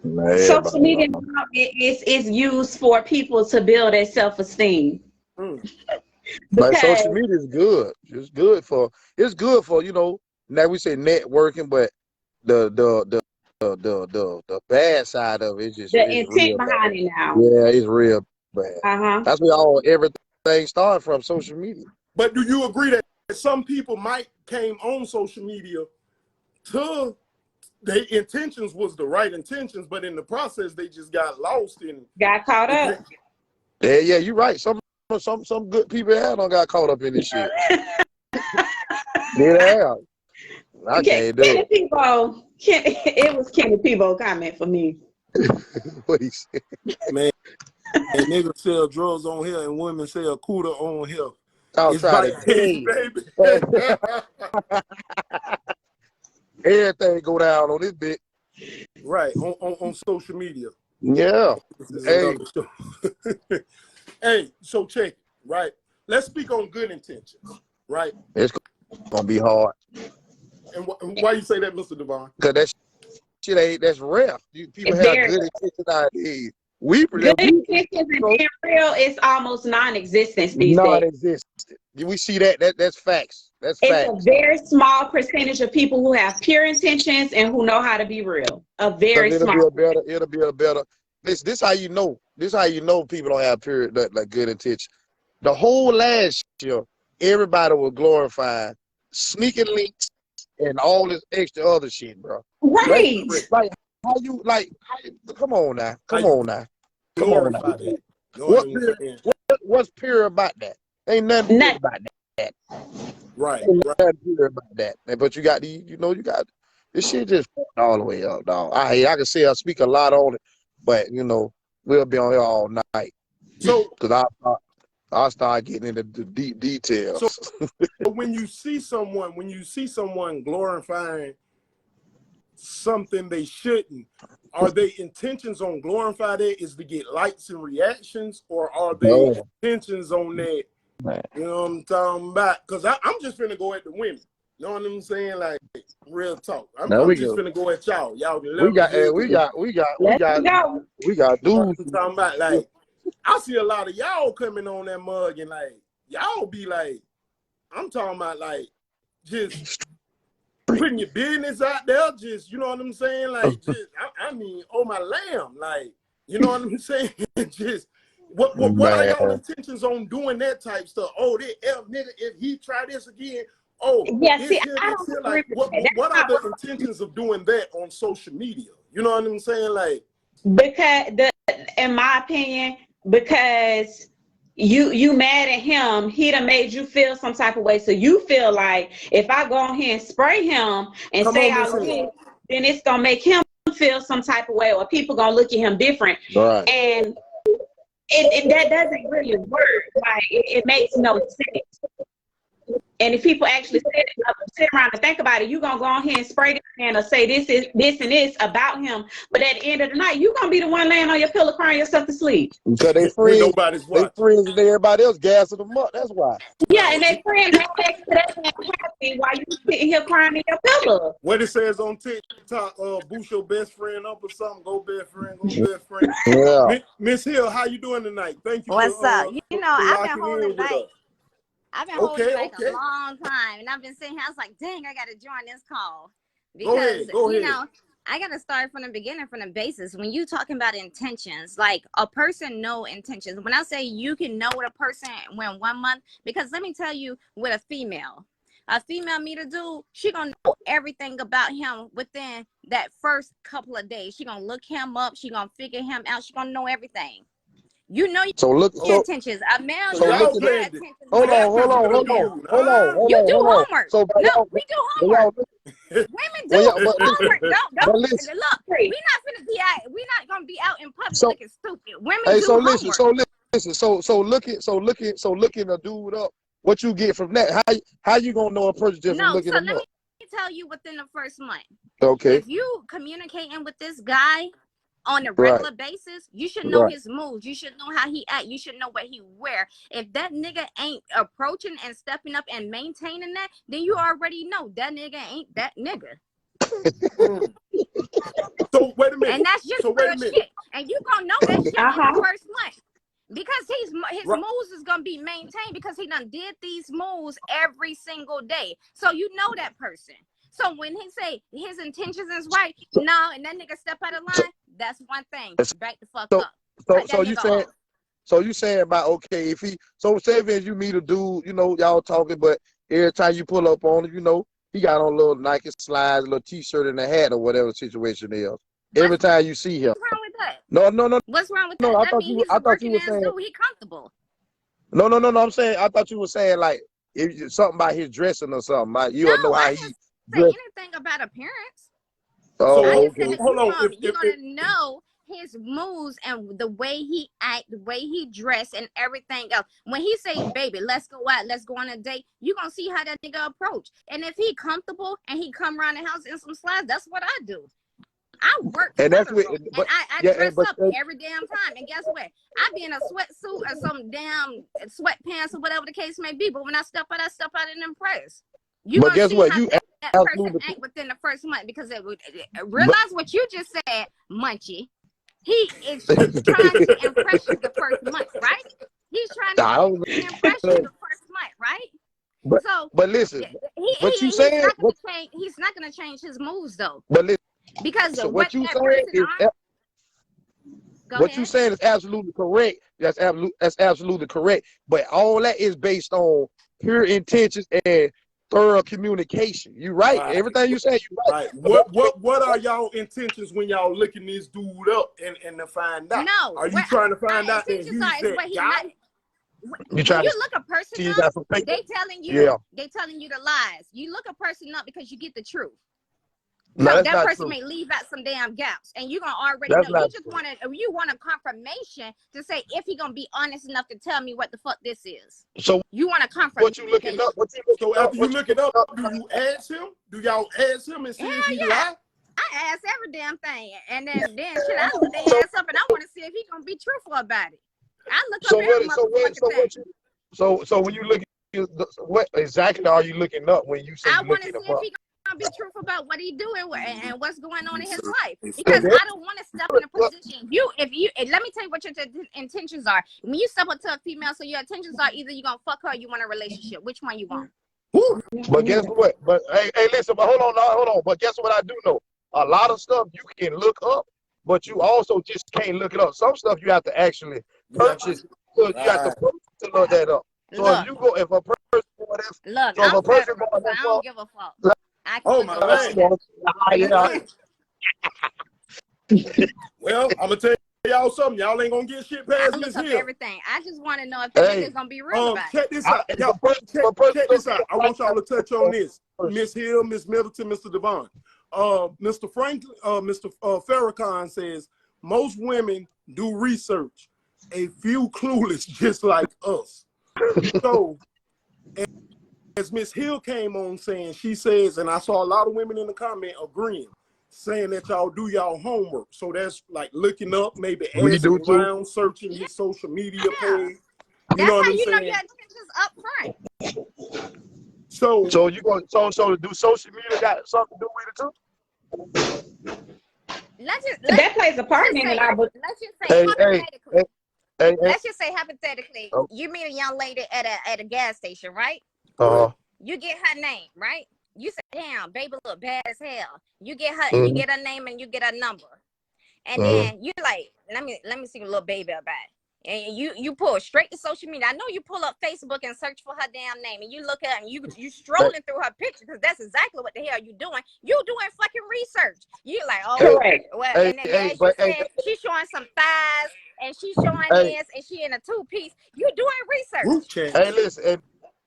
Man, social media is used for people to build their self-esteem. But social media is good. It's good for now we say networking, but the bad side of it is just the intent behind it now. Yeah, it's real bad. That's where everything started from, social media. But do you agree that some people might came on social media to their intentions was the right intentions, but in the process they just got lost and got caught up? Yeah, you're right. Some good people don't got caught up in this shit. Yeah, I can't do it. It was Kenny PEBBO comment for me. What he said, man. And niggas sell drugs on here and women sell cooter on here. I'll try to baby. Everything go down on this bit. Right, on social media. Yeah. Hey. Hey, so check it, right? Let's speak on good intentions, right? It's gonna be hard. And why you say that, Mr. Devon? Because that shit that's rare. People have good intentions ideas. Good intentions and being real is almost non-existent these days. Non-existent. We see that's facts. That's facts. It's a very small percentage of people who have pure intentions and who know how to be real. It'll be a better. This how you know. This how you know people don't have pure like good intention. The whole last year, everybody was glorifying sneaking links and all this extra other shit, bro. Right. Like how you come on now. Come on now. What's pure about that? Ain't nothing pure about that. Right. Ain't nothing pure about that. But you got this shit just all the way up, dog. I can say I speak a lot on it, but we'll be on here all night. So because I'll start getting into the deep details. So when you see someone glorifying something they shouldn't, are their intentions on glorify that is to get likes and reactions, or are they intentions on that? You know what I'm talking about? Because I'm just finna go at the women. You know what I'm saying? Like real talk. I'm just finna go at y'all. Y'all can we got dudes. You know what I'm talking about? Like I see a lot of y'all coming on that mug and like y'all be like, I'm talking about like just putting your business out there, just you know what I'm saying? Like just I mean, oh my lamb, like you know what I'm saying? Just what are y'all intentions on doing that type stuff? Oh, that F nigga, if he try this again, oh Yeah, this see, here, I this don't here. agree Like with that. what are the intentions of doing that on social media? You know what I'm saying? Like Because in my opinion, because you mad at him, he done made you feel some type of way. So you feel like if I go on here and spray him and say all this, then it's gonna make him feel some type of way, or people gonna look at him different. Right. And that doesn't really work. Like it makes no sense. And if people actually sit around and think about it, you're gonna go on here and spray this man or say this and this about him. But at the end of the night, you're gonna be the one laying on your pillow crying yourself to sleep. Because they friends, and everybody else gassing them up. That's why. Yeah, and they friends ain't that happy while you sitting here crying in your pillow. What it says on TikTok, boost your best friend up or something. Go best friend, go best friend. Yeah. Miss Hill, how you doing tonight? Thank you. What's up? You know, I've been holding back. I've been holding back a long time, and I've been sitting here. I was like, dang, I got to join this call because go ahead. You know, I got to start from the beginning, from the basis. When you talking about intentions, like a person know intentions. When I say you can know what a person when 1 month, because let me tell you, with a female meet a dude, she gonna know everything about him within that first couple of days. She gonna look him up. She gonna figure him out. She gonna know everything. You know your intentions. A male knows their intentions. Hold on. You do homework. So no, we do homework. Women do homework. Don't look. We not finna be out. We not gonna be out in public looking stupid. Women do homework. So looking a dude up. What you get from that? How you gonna know a person just from looking them up? Let me tell you within the first month. Okay. If you communicating with this guy on a regular basis, you should know his moves. You should know how he act. You should know what he wear. If that nigga ain't approaching and stepping up and maintaining that, then you already know that nigga ain't that nigga. So wait a minute. And that's just real shit. And you gonna know that shit in the first month. Because his moves is gonna be maintained because he done did these moves every single day. So you know that person. So when he say his intentions is right, no, and that nigga step out of line, that's one thing. Back the fuck up. So you saying about okay, if he say if you meet a dude, you know, y'all talking, but every time you pull up on him, you know, he got on a little Nike slides, a little t-shirt and a hat or whatever the situation is. Every time you see him. What's wrong with that? No. What's wrong with that? No, I thought you were saying he comfortable. No. I'm saying I thought you were saying like if something about his dressing or something. Like you'll know how he say anything about appearance. Oh, okay. Hold on. You're gonna know his moves and the way he act, the way he dress, and everything else. When he say, "Baby, let's go out, let's go on a date," you gonna see how that nigga approach. And if he comfortable and he come around the house in some slides, that's what I do. I work and that's what, I dress up every damn time. And guess what? I be in a sweatsuit or some damn sweatpants or whatever the case may be. But when I step out and impress. You but guess what? You that person act within the first month because realize what you just said, Munchie. He is trying to impress you the first month, right? He's trying to impress you the first month, right? But listen, what you saying? He's not gonna change his moves though. But listen, because what you saying is what you saying is absolutely correct. That's absolutely correct. But all that is based on pure intentions and thorough communication. You right. Everything you say, you right. What are y'all intentions when y'all looking this dude up and to find out? No. Are you trying to find out that he's that guy? You look a person up, they telling you the lies. You look a person up because you get the truth. No, So that's that not person true. may leave out some damn gaps, and you're gonna already That's know. You not just true. want a confirmation to say if he gonna be honest enough to tell me what the fuck this is. So You want a what you looking confirmation. up? What you So looking up? after you look it up, do you ask him? Do y'all ask him and see if Hell he yeah. lie? I ask every damn thing, and then shit, I look their ass up, and I want to see if he gonna be truthful about it. I look up So every what? So what? motherfucking So thing. what you? So when you look, what exactly are you looking up when you say I you want to looking see him if up? he gonna be truthful about what he doing and what's going on in his life, because I don't want to step in a position. Let me tell you what your intentions are. When you step up to a female, so your intentions are either you gonna fuck her or you want a relationship. Which one you want? But guess what? But hey, listen. But hold on. But guess what I do know? A lot of stuff you can look up, but you also just can't look it up. Some stuff you have to actually purchase. So you have to purchase to look that up. So Look, if a person going look, so if I'm a person federal, going so I don't give a fuck. I can Oh look my up all land. that. Well, I'm gonna tell y'all something. Y'all ain't gonna get shit past I Miss look up Hill. everything. I just want to know if the nigga's gonna be real about it. Check this out. Y'all, check this out. I want y'all to touch on this. Miss Hill, Miss Middleton, Mr. Devon. Mr. Franklin, Mr. Farrakhan says most women do research. A few clueless, just like us. So, as Miss Hill came on saying, she says, and I saw a lot of women in the comment agreeing, saying that y'all do y'all homework. So that's like looking up, maybe We do asking too. around, searching his social media page. That's You know what how I'm you know saying? your intentions up front. So you going so do social media got something to do with it too? That plays a part in it. Let's just say hypothetically. Hey, Let's just say hypothetically, Oh. you meet a young lady at a gas station, right? You get her name, right? You say, "Damn, baby, look bad as hell." You get her, you get her name, and you get her number, and then you like, let me see a little baby about it. And you pull straight to social media. I know you pull up Facebook and search for her damn name, and you look at her and you strolling through her picture, because that's exactly what the hell you doing. You doing fucking research. You like, oh, correct. well, and then as you said, she's showing some thighs, and she's showing this, and she in a two-piece. You doing research. group chat. Hey, listen,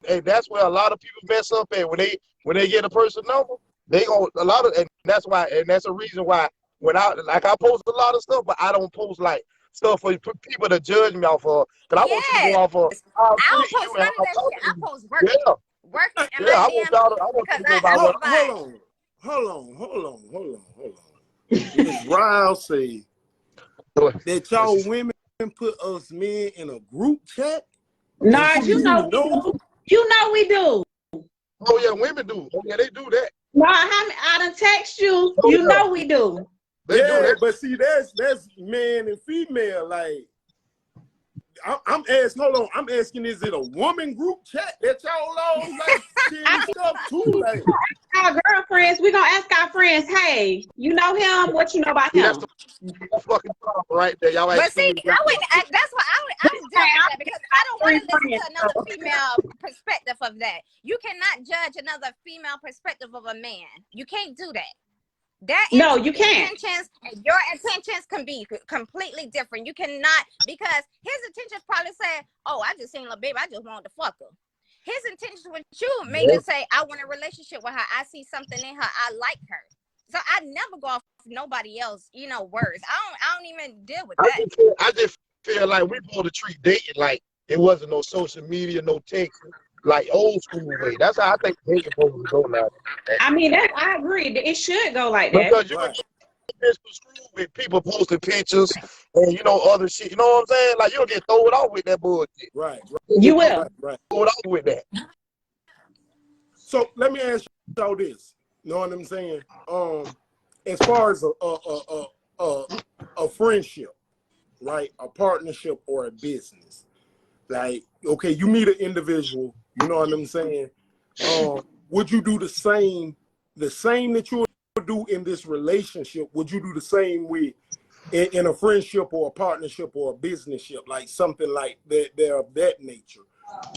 and that's where a lot of people mess up at when they get a person number. They go a lot of, and that's a reason why when I post a lot of stuff, but I don't post like stuff for people to judge me off of. Cause I want you to go off of. I don't post none of that shit. I post work. Yeah. Working in Yeah, my I want DMs you to go by what. Hold on. Miss Ryle say that y'all women put us men in a group chat. Nah, you know we do. You know we do. Oh yeah, women do. Oh yeah, they do that. Nah, I done text you. You know we do. They do that. But see, that's man and female. Like, I'm asking. Hold on, I'm asking. Is it a woman group chat that y'all all like seeing stuff too? Like, our girlfriends, we gonna ask our friends, hey, you know him? What you know about him? That's the fucking problem right there. Y'all But see, that's why I was doing that, because I don't want to listen to another female perspective of that. You cannot judge another female perspective of a man. You can't do that. No, you can't. Your intentions can be completely different. You cannot, because his intentions probably say, "Oh, I just seen little baby. I just wanted to fuck her." His intentions with you may just say, "I want a relationship with her. I see something in her. I like her." So I never go off nobody else, words. I don't even deal with that. I just feel like we supposed to treat dating like it wasn't no social media, no text, like old school way. That's how I think dating supposed to go now. I mean, I agree. It should go like that. Because you can get screwed with people posting pictures and other shit. You know what I'm saying? Like you'll get thrown off with that bullshit. Right. You will. Right. Thrown off with that. So let me ask y'all this. You know what I'm saying? As far as a friendship, right? A partnership or a business. Like, okay, you meet an individual, you know what I'm saying? Would you do the same that you would do in this relationship? Would you do the same with in a friendship or a partnership or a business ship, like something like that? They're of that nature,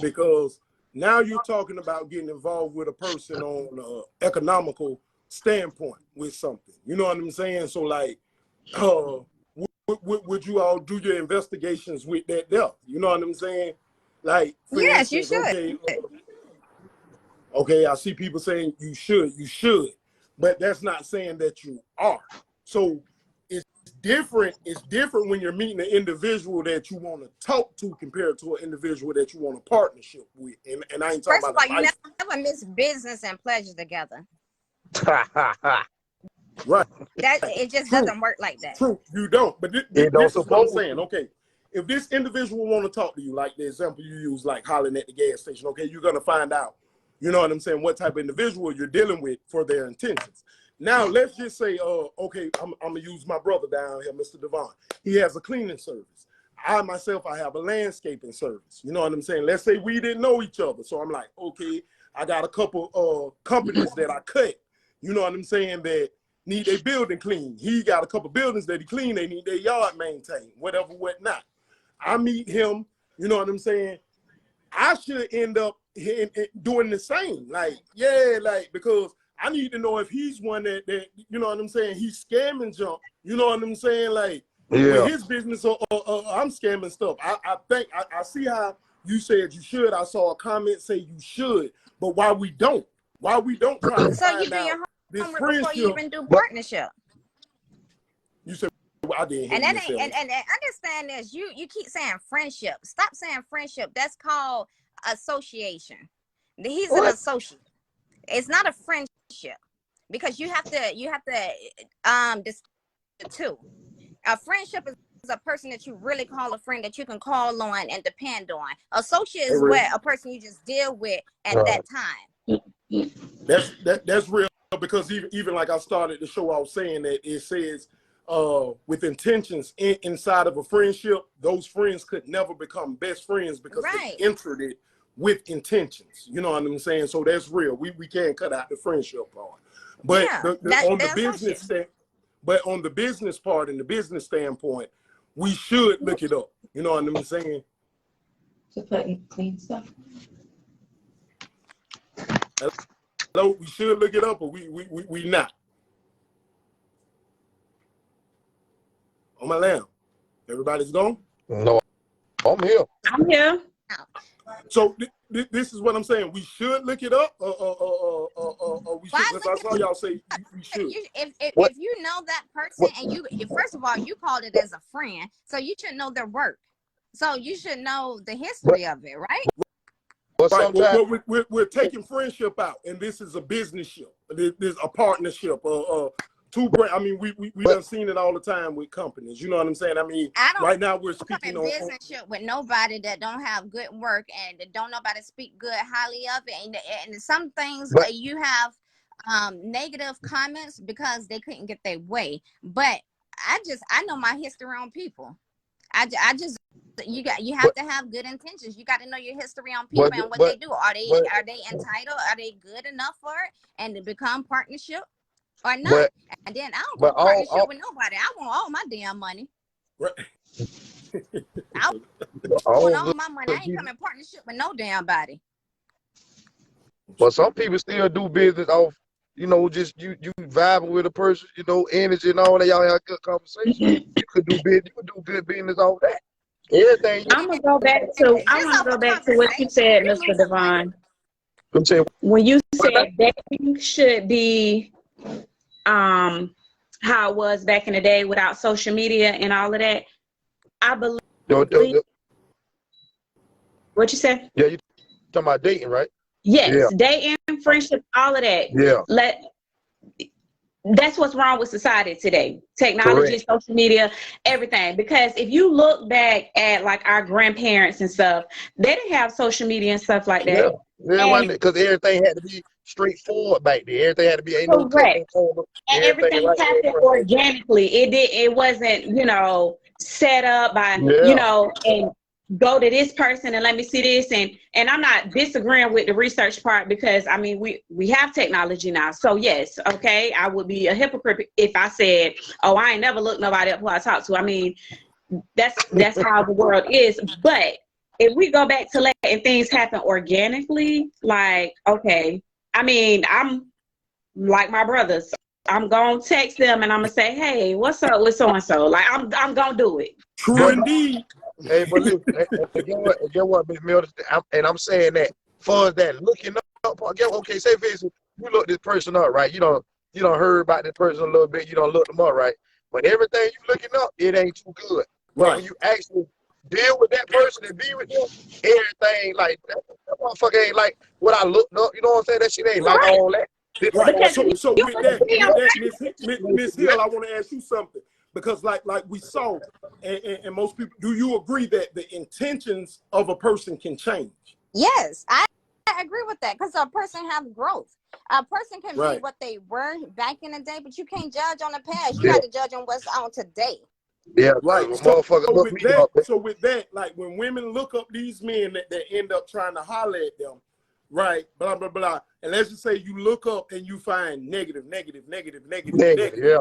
because now you're talking about getting involved with a person on an economical standpoint with something. You know what I'm saying? So like, would you all do your investigations with that depth? You know what I'm saying? Like, for Yes, instance, you should. okay, I see people saying you should. but that's not saying that you are. So it's different. It's different when you're meeting an individual that you want to talk to compared to an individual that you want a partnership with. And I ain't talking First of about all, you never mix business and pleasure together. right. That it just True. doesn't work like that. True, you don't. But this is what I'm saying. Okay, if this individual want to talk to you, like the example you use, like hollering at the gas station, okay, you're gonna find out, you know what I'm saying, what type of individual you're dealing with for their intentions. Now, let's just say, okay, I'm gonna use my brother down here, Mr. Devon. He has a cleaning service. I myself, I have a landscaping service. You know what I'm saying? Let's say we didn't know each other, so I'm like, okay, I got a couple companies that I cut. You know what I'm saying, that need their building clean. He got a couple buildings that he clean. They need their yard maintained, whatever, whatnot. I meet him, you know what I'm saying? I should end up doing the same. Like, yeah, like, because I need to know if he's one that you know what I'm saying, he's scamming junk. You know what I'm saying? Like, with his business, I'm scamming stuff. I think, I see how you said you should. I saw a comment say you should, but why we don't? Why we don't try to So find you do out your this homework before friendship? you even do partnership. You said, well, I didn't hear And that you ain't and understand this. You keep saying friendship. Stop saying friendship. That's called association. He's an associate. It's not a friendship because you have to distinguish the two. A friendship is a person that you really call a friend that you can call on and depend on. Associate is what a person you just deal with at that time. That's real, because even like I started the show, I was saying that it says with intentions inside of a friendship, those friends could never become best friends because they entered it with intentions. You know what I'm saying? So that's real. We can't cut out the friendship part. But on the business part and the business standpoint, we should look it up. You know what I'm saying? To put in clean stuff. Hello, we should look it up, but we not. On my lamb. Everybody's gone? No, I'm here. I'm here. So this is what I'm saying. We should look it up, or we should. Because I saw y'all say we should. If you know that person and you first of all you called it as a friend, so you should know their work. So you should know the history of it, right? Right. Well, we're taking friendship out, and this is a business ship. There's a partnership. I mean, we done seen it all the time with companies. You know what I'm saying? I mean, right now we're speaking on business with nobody that don't have good work and that don't nobody speak good highly of it. And some things you have negative comments because they couldn't get their way. But I know my history on people. You have to have good intentions. You got to know your history on people and what they do. Are they entitled? Are they good enough for it and to become partnership? Or not, and then I don't want partnership with nobody. I want all my damn money. Right. I want all my money. I ain't coming partnership with no damn body. But some people still do business off, you know, just you vibing with a person, you know, energy and all that. Y'all have a good conversation. You could do good business off that. Everything. I want to go back to what you said, Mr. Devon. When you said dating should be how it was back in the day without social media and all of that, I believe. What you said? Yeah, you talking about dating, right? Yes, dating, friendship, all of that. Yeah. That's what's wrong with society today. Technology, social media, everything. Because if you look back at like our grandparents and stuff, they didn't have social media and stuff like that. Yeah, because everything had to be straightforward back then. Everything had to be correct. And everything happened organically. It wasn't, you know, set up by, you know, and go to this person and let me see this. And I'm not disagreeing with the research part because I mean we have technology now. So yes, okay, I would be a hypocrite if I said, oh, I ain't never looked nobody up who I talk to. I mean, that's how the world is. But if we go back to letting things happen organically, like, okay, I mean, I'm like my brothers. I'm gonna text them and I'm gonna say, hey, what's up with so-and-so? Like, I'm gonna do it. True indeed. Hey, but listen, get what, Miss Milton, and I'm saying that, far as that looking up, okay, say for instance, you look this person up, right? You know, you done heard about this person a little bit, you done looked them up, right? But everything you looking up, it ain't too good. But Right. when you actually deal with that person and be with them, everything like that motherfucker ain't like what I looked up. You know what I'm saying? That shit ain't like Right. all that. Right. Because So you with must that, be on Miss Hill, I want to ask you something because like we saw, and most people, do you agree that the intentions of a person can change? Yes, I agree with that because a person have growth. A person can be what they were back in the day, but you can't judge on the past. You got to judge on what's on today. Yeah, Right. motherfucker So look with me that, up. like when women look up these men that end up trying to holler at them, right? Blah blah blah. And let's just say you look up and you find negative. Yeah.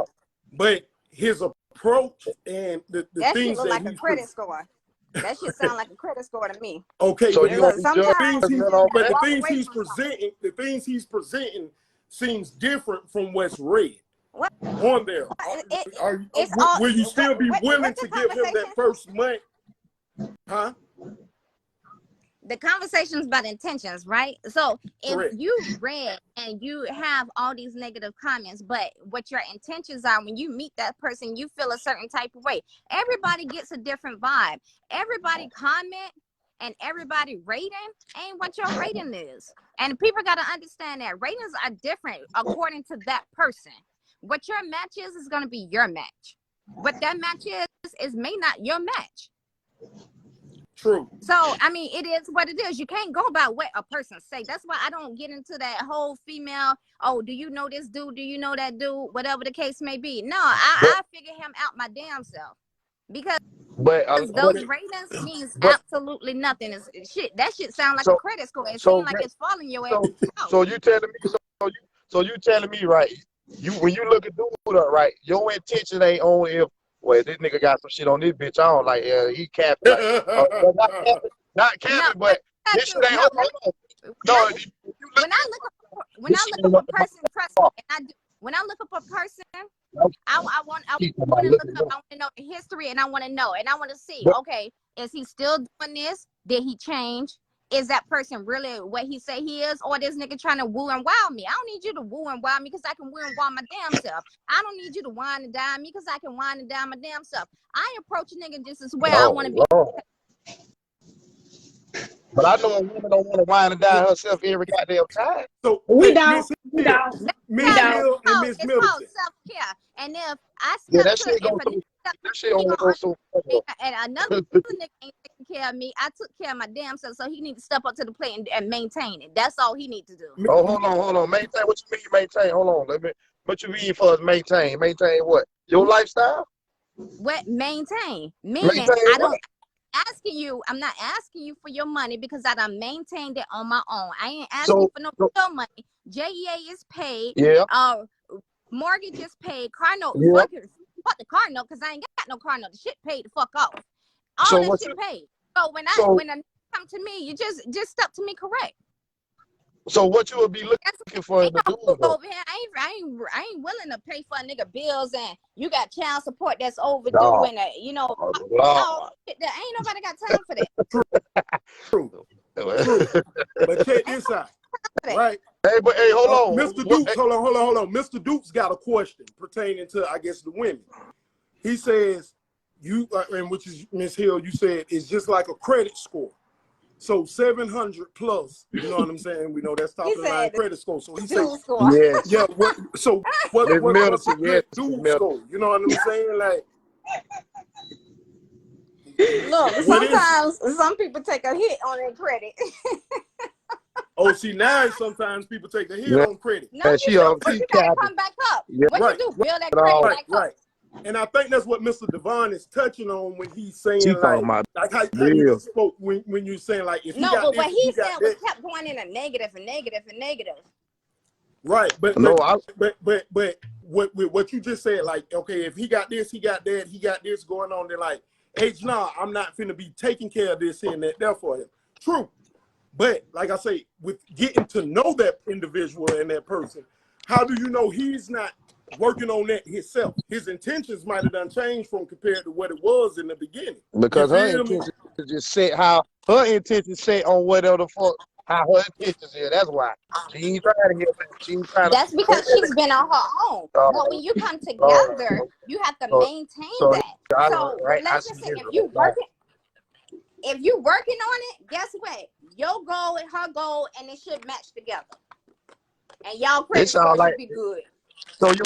But his approach and the That shit things look that like a credit score. That shit sound like a credit score to me. okay, So but you Look, gonna sometimes judge you that off but that? the walk things away he's from something. presenting seems different from what's read What? on there. It's all. Will you still be willing What's the to give him conversation? that first month? Huh? The conversation's about intentions, right? So if Correct. you read and you have all these negative comments, but what your intentions are when you meet that person, you feel a certain type of way. Everybody gets a different vibe. Everybody comment and everybody rating ain't what your rating is. And people got to understand that ratings are different according to that person. What your match is going to be your match. What that match is may not your match. True. So, I mean, it is what it is. You can't go by what a person say. That's why I don't get into that whole female, oh, do you know this dude? Do you know that dude? Whatever the case may be. No, I figure him out my damn self. Because those ratings means absolutely nothing. It's shit. That shit sound like a credit score. It seems like it's falling your ass out. So you telling me, so you telling me, right? When you look at dude up, right, your intention ain't on if, well, this nigga got some shit on this bitch. I don't like, he capping. Like, not capping, but this shit ain't on. No, when I look up a person, trust me, and I do. When I look up a person, I want to look up. I want to know the history, and I want to know, and I want to see. Okay, is he still doing this? Did he change? Is that person really what he say he is, or this nigga trying to woo and wow me? I don't need you to woo and wow me because I can woo and wow my damn self. I don't need you to wine and dine me because I can wine and dine my damn self. I approach a nigga just as well. I want to be. But I know a woman don't want to wine and dine herself every goddamn time. So we don't. Miss Hill and Miss Middleton. It's called self-care. And if I Yeah, step to that shit only goes so far. and another nigga ain't taking care of me, I took care of my damn self, so he need to step up to the plate and maintain it. That's all he need to do. Oh, hold on. Maintain, what you mean maintain? Hold on. What you mean for us maintain? Maintain what? Your lifestyle? What maintain? Meaning Maintain I don't what? I'm not asking you for your money because I done maintained it on my own. I ain't asking you for no real money. JEA is paid. Yeah. Mortgage is paid. Car note. Yeah. Fuck the car note because I ain't got no car note. The shit paid the fuck off. All that shit paid. So when I come to me, you just step to me correct. So what you would be looking for in the dude? Over here, I ain't willing to pay for a nigga bills and you got child support that's overdue and there ain't nobody got time for that. True. But check this out, right? Hey, but hey, hold on, Mr. Dukes. Hold on. Mr. Dukes got a question pertaining to, I guess, the women. He says and which is Miss Hill. You said it's just like a credit score. So 700 plus, you know what I'm saying? We know that's top of the line credit score. So he said, yeah. What's the dude score? You know what I'm saying? Like, look, sometimes some people take a hit on their credit. Oh, see, now sometimes people take the hit on credit. No, you gotta come back up. Yeah. What you do? Build that credit back up. Right. And I think that's what Mr. Devon is touching on when he's saying how you spoke when you're saying like if no, but what he said was kept going in a negative and negative and negative. Right, but what you just said, like, okay, if he got this, he got that, he got this going on, they're like, I'm not finna be taking care of this here and that there for him. True. But like I say, with getting to know that individual and that person, how do you know he's not working on that himself? His intentions might have done changed from compared to what it was in the beginning. Because her intentions just set how her intentions set on whatever the fuck how her intentions is. That's why she ain't trying to get back. She ain't trying to. That's because she's been on her own. But when you come together, you have to maintain that. So, but let's just say if you working on it, guess what? Your goal and her goal, and it should match together. And y'all credit score should be good. So you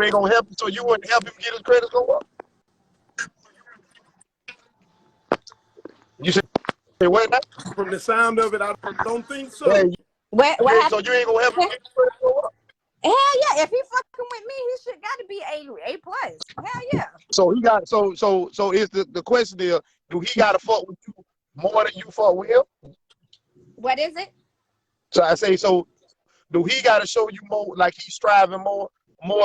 ain't gonna help. So you wouldn't help him get his credit score up. You say what now? From the sound of it, I don't think so. Hey, What so you ain't gonna help him get his credit score up? Hell yeah! If he fucking with me, he should got to be A plus. Hell yeah! So he got so is the question is, do he gotta fuck with you more than you fuck with him? What is it? So I say, so do he gotta show you more, like he's striving more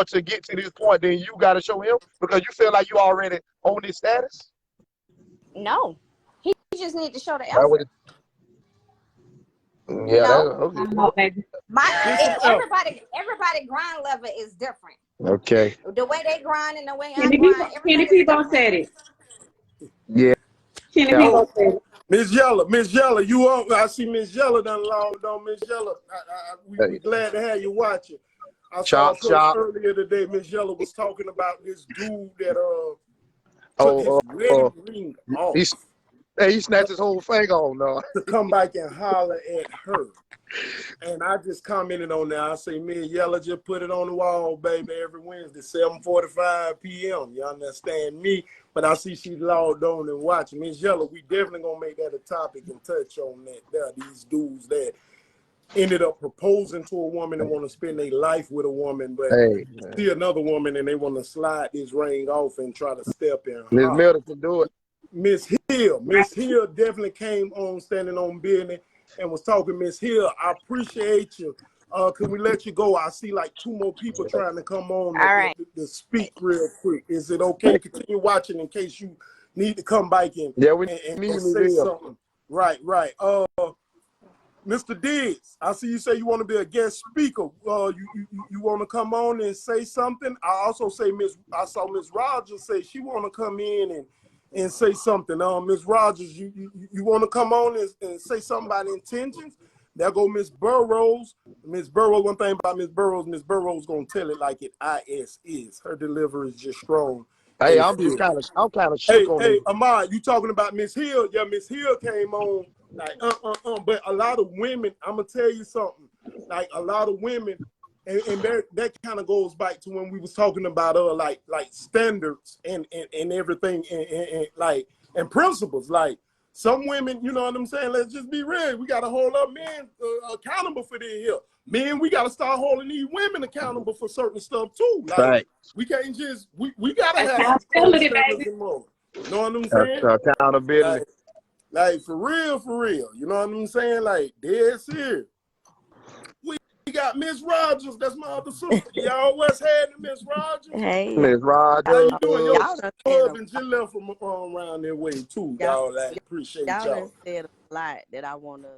to get to this point than you gotta show him because you feel like you already on this status? No, he just need to show the effort. Yeah, okay. Everybody grind level is different. Okay. The way they grind and the way I Kenny grind. PEBBO said it. Yeah. Kenny PEBBO said it. Miss Yella, you on? I see Miss Yella done logged on. Miss Yella, we glad to have you watching. I saw earlier today. Miss Yella was talking about this dude that took his wedding ring off. He snatched his whole finger on now. To come back and holler at her. And I just commented on that. I say, Miss Yella, just put it on the wall, baby, every Wednesday, 7:45 p.m. You understand me? But I see she logged on and watching. Miss Yella, we definitely gonna make that a topic and touch on that. There are these dudes that ended up proposing to a woman and want to spend their life with a woman, but see another woman and they want to slide this ring off and try to step in. Miss Milton can do it. Miss Hill definitely came on standing on business and was talking. Miss Hill, I appreciate you. Can we let you go? I see like 2 more people trying to come on to speak real quick. Is it okay? Continue watching in case you need to come back in and say something. Right. Mr. Diggs, I see you say you want to be a guest speaker. You want to come on and say something? I also say I saw Miss Rogers say she want to come in and say something. Miss Rogers, you want to come on and say something about intentions? There go Miss Burrows. Miss Burrows, one thing about Miss Burrows gonna tell it like it is. Her delivery is just strong. Hey, I'm kind of shook on Hey, Ahmad, you talking about Miss Hill? Yeah, Miss Hill came on like but a lot of women, I'm gonna tell you something. Like a lot of women, and that kind of goes back to when we was talking about like standards and everything and principles. Like some women, you know what I'm saying? Let's just be real. We gotta hold up men accountable for this here. Men, we gotta start holding these women accountable for certain stuff too. Like we can't just we gotta have accountability, baby. You know what I'm saying? Accountability. Like for real. You know what I'm saying? Like dead serious. We got Miss Rogers. That's my other sister. Y'all what's happening, Miss Rogers? Hey. Miss Rogers. How you doing? Your husband just left from around that way too. Y'all like appreciate y'all. Said a lot that I want to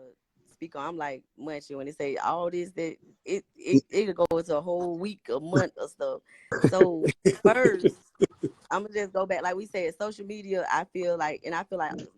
speak on. I'm like Munchie when they say all this that it could go into a whole week, a month or stuff. So first, I'm gonna just go back. Like we said, social media, I feel like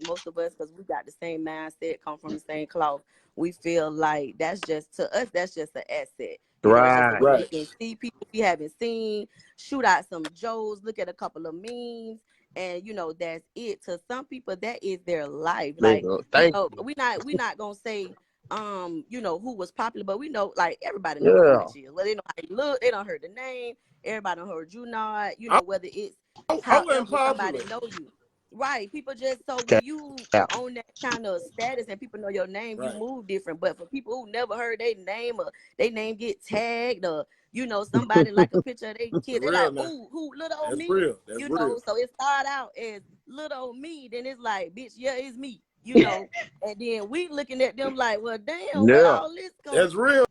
most of us, because we got the same mindset, come from the same cloth, we feel like that's just, to us, that's just an asset. Right. We can see people we haven't seen, shoot out some jokes, look at a couple of memes, and that's it. To some people, that is their life. Like, we're not gonna say who was popular, but we know, like, everybody knows who Munchie is. Well, they know how you look, they don't heard the name, everybody don't heard you not, whether it's however somebody know you. Right. People just, so when you on that kind of status and people know your name, you move different. But for people who never heard their name or their name get tagged or, somebody like a picture of their kid, they're like, ooh, who, little old me? That's real. So it started out as little old me, then it's like, bitch, yeah, it's me, and then we looking at them like, well, damn, what all this going? That's real.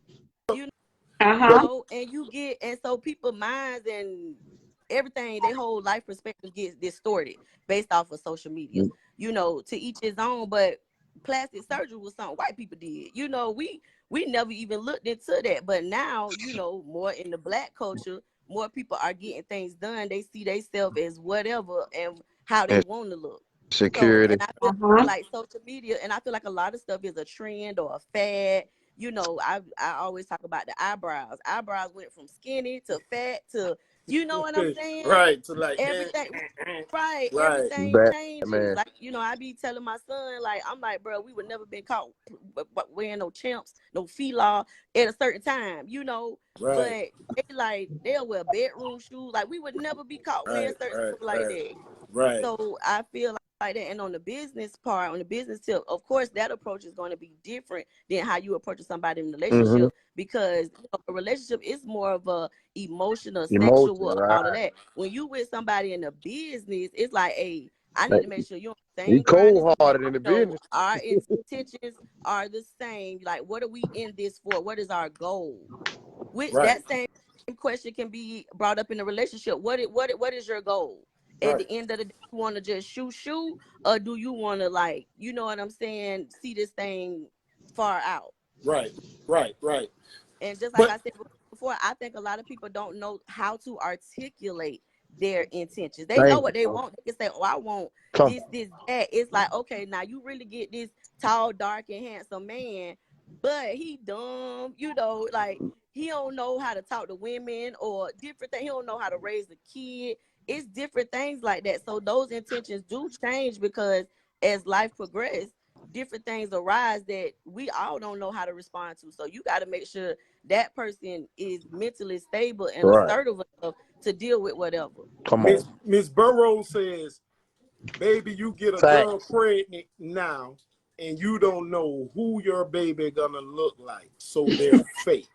And you get, and so people minds and everything, their whole life perspective gets distorted based off of social media. To each his own, but plastic surgery was something white people did. We never even looked into that. But now, more in the Black culture, more people are getting things done. They see themselves as whatever and how they want to look. Security. So, and I feel like social media, and I feel like a lot of stuff is a trend or a fad. You know, I always talk about the eyebrows. Eyebrows went from skinny to fat to, you know what I'm saying? Right. To like everything. Right. That, Everything changes. man. Like, you know, I be telling my son, like, I'm like, bro, we would never been caught wearing no chimps, no fila at a certain time, you know. Right. But they'll wear bedroom shoes. Like, we would never be caught wearing certain stuff like that. Right. So I feel like that. And on the business part, on the business tip, of course, that approach is going to be different than how you approach somebody in a relationship, because a relationship is more of a emotional, sexual, all of that. When you with somebody in the business, it's like, hey, I need to make sure you're on the same. You cold-hearted in the business. Our intentions are the same. Like, what are we in this for? What is our goal? Which that same question can be brought up in a relationship. What is your goal? At the end of the day, you want to just shoot, or do you want to, like, you know what I'm saying, see this thing far out? Right. And just like I said before, I think a lot of people don't know how to articulate their intentions. They know what they want. They can say, oh, I want this, that. It's like, okay, now you really get this tall, dark, and handsome man, but he dumb, you know, like, he don't know how to talk to women or different things. He don't know how to raise a kid. It's different things like that. So those intentions do change, because as life progresses, different things arise that we all don't know how to respond to. So you got to make sure that person is mentally stable and assertive enough to deal with whatever. Come on. Miss Burrows says, baby, you get a girl pregnant now, and you don't know who your baby gonna look like, so they're fake.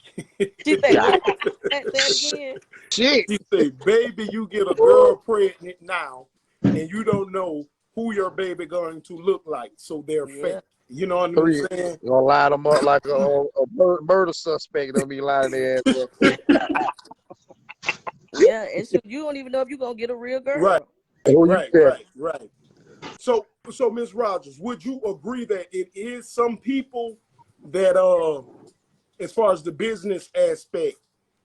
She said, that again. She say, baby, you get a girl pregnant now, and you don't know who your baby going to look like, so they're fake. You know what I'm saying? You gonna line them up like a murder suspect. They'll be lining their ass up. Yeah, and so you don't even know if you're gonna get a real girl. Right. So Ms. Rogers, would you agree that it is some people that as far as the business aspect,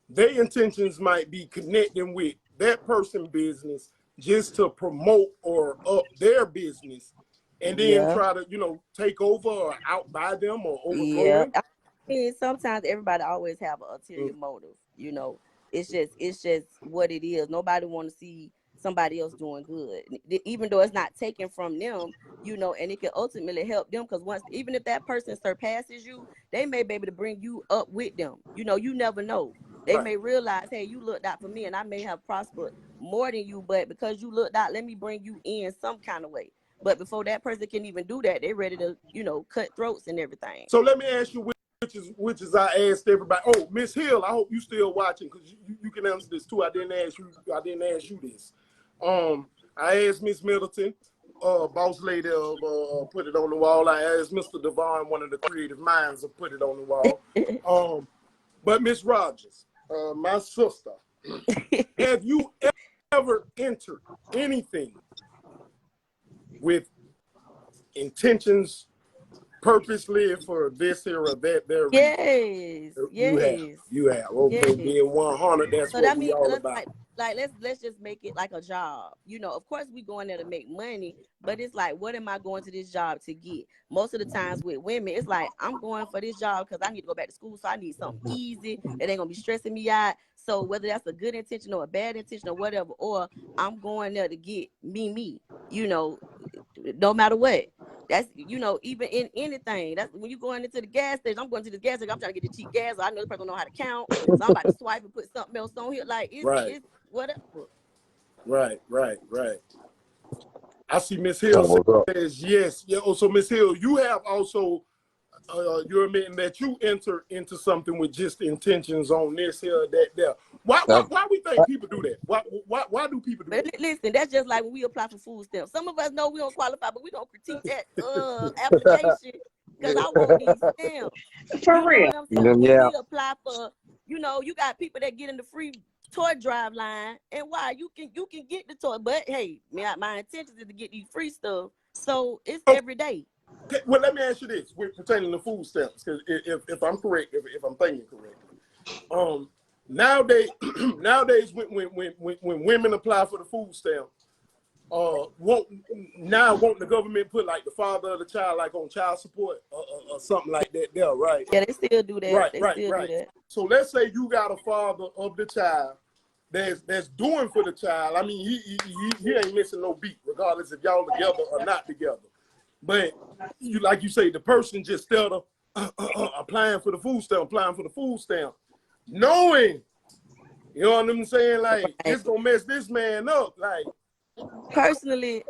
their intentions might be connecting with that person's business just to promote or up their business, and then try to, you know, take over or outbuy them or overthrow them? I mean, sometimes everybody always have an ulterior motive, you know. It's just what it is. Nobody want to see somebody else doing good, even though it's not taken from them, you know, and it can ultimately help them, because even if that person surpasses you, they may be able to bring you up with them. You know, you never know. They may realize, hey, you looked out for me, and I may have prospered more than you, but because you looked out, let me bring you in some kind of way. But before that person can even do that, they're ready to, you know, cut throats and everything. So let me ask you, which is I asked everybody. Oh, Miss Hill, I hope you still watching, because you can answer this too. I didn't ask you this. I asked Miss Middleton, boss lady of Put It on the Wall. I asked Mr. Devon, one of the creative minds of Put It on the Wall. But Miss Rogers, my sister, have you ever entered anything with intentions purposely for this here or that there? Yes. You have. Okay, being 100, that's so what that we all about. Like let's just make it like a job. You know, of course we going there to make money, but it's like, what am I going to this job to get? Most of the times with women, it's like, I'm going for this job because I need to go back to school, so I need something easy that ain't gonna be stressing me out. So whether that's a good intention or a bad intention or whatever, or I'm going there to get me, you know, no matter what. That's, you know, even in anything. That's when you going into the gas station. I'm going to the gas station. I'm trying to get the cheap gas. I know the person don't know how to count. So I'm about to swipe and put something else on here. Like, it's whatever. Right. I see Miss Hill says yes. Yeah. So Miss Hill, you have also, you're admitting that you enter into something with just intentions on this here, that there. Why we think people do that? Why do people do that? Listen, that's just like when we apply for food stamps. Some of us know we don't qualify, but we don't critique that application because I want these stamps. For real. When we apply for, you know, you got people that get in the free toy drive line, and why you can get the toy, but hey, my intention is to get these free stuff, so it's every day. Well, let me ask you this, pertaining to food stamps, because if I'm correct, if I'm thinking correctly, nowadays when women apply for the food stamp, won't the government put like the father of the child like on child support or something like that there, right? Yeah, they still do that. Right, they right, still right. do that. So let's say you got a father of the child that's doing for the child. I mean, he ain't missing no beat, regardless if y'all together or not together. But you, like you say, the person just started applying for the food stamp, knowing, you know what I'm saying? Like, it's gonna mess this man up. Like, personally,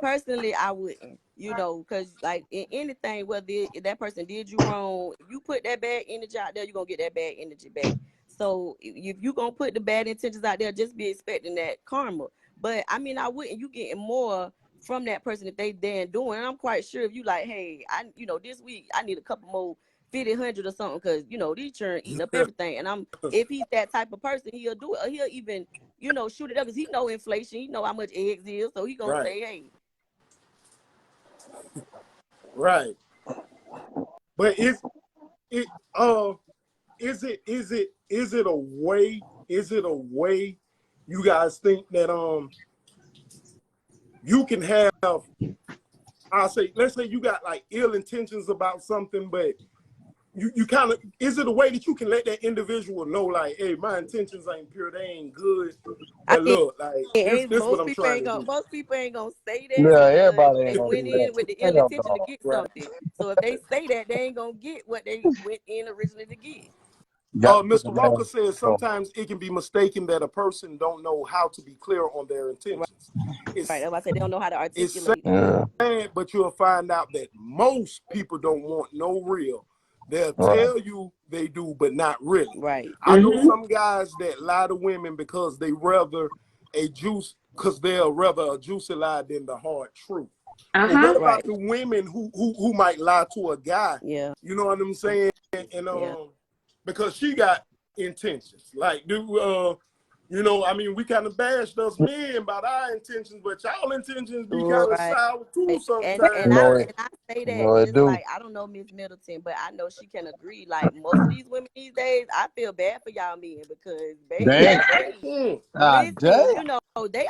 I wouldn't. You know, because like in anything, whether if that person did you wrong, if you put that bad energy out there, you're gonna get that bad energy back. So if you gonna put the bad intentions out there, just be expecting that karma. But I mean, I wouldn't. You getting more from that person if they then doing. And I'm quite sure if you like, hey, this week I need a couple more 50, 100 or something, because these children eating up everything. And if he's that type of person, he'll do it. Or he'll even shoot it up, because he know inflation. He know how much eggs is, so he gonna say, hey. Right. But is it a way you guys think that you can have, let's say you got like ill intentions about something, but you kind of, is it a way that you can let that individual know, like, hey, my intentions ain't pure, they ain't good, but look, like, this what I'm trying to do. Most people ain't gonna say that. Yeah, everybody ain't they gonna went do in that. with the ill intention to get something. So if they say that, they ain't gonna get what they went in originally to get. Mr. Walker says sometimes it can be mistaken that a person don't know how to be clear on their intentions. Right, that's why I said they don't know how to articulate. Sad, but you'll find out that most people don't want no real. They'll tell you they do, but not really. Right. I know some guys that lie to women because they'll rather a juicy lie than the hard truth. But what about the women who might lie to a guy? Yeah. You know what I'm saying? And because she got intentions. Like, I mean, we kind of bashed us men about our intentions, but y'all intentions be kind of sour too sometimes. And I say that just like, I don't know Miss Middleton, but I know she can agree. Like, most of these women these days, I feel bad for y'all men, because baby, they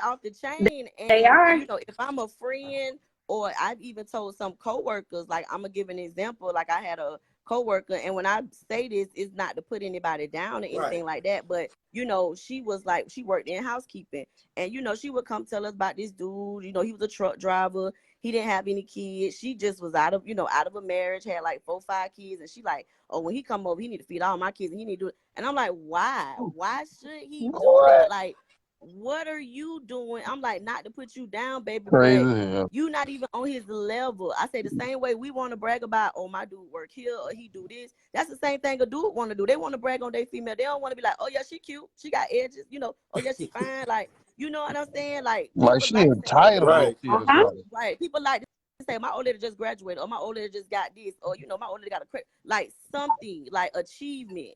off the chain. And they are. If I'm a friend, or I've even told some coworkers, like, I'm gonna give an example. Like, I had a coworker, and when I say this, it's not to put anybody down or anything like that, but she was like, she worked in housekeeping, and she would come tell us about this dude. He was a truck driver, he didn't have any kids, she just was out of a marriage, had like 4 or 5 kids, and she like, oh, when he come over, he need to feed all my kids, and he need to do it. And I'm like, why should he do that? Like, what are you doing? I'm like, not to put you down, baby, but you not even on his level. I say the same way we want to brag about, oh, my dude work here, or he do this. That's the same thing a dude want to do. They want to brag on their female. They don't want to be like, oh yeah, she cute, she got edges, oh yeah, she fine. Like, you know what I'm saying? Like she entitled. Right. People like to say, my old lady just graduated, or my old lady just got this, or my old lady got like something, like achievement.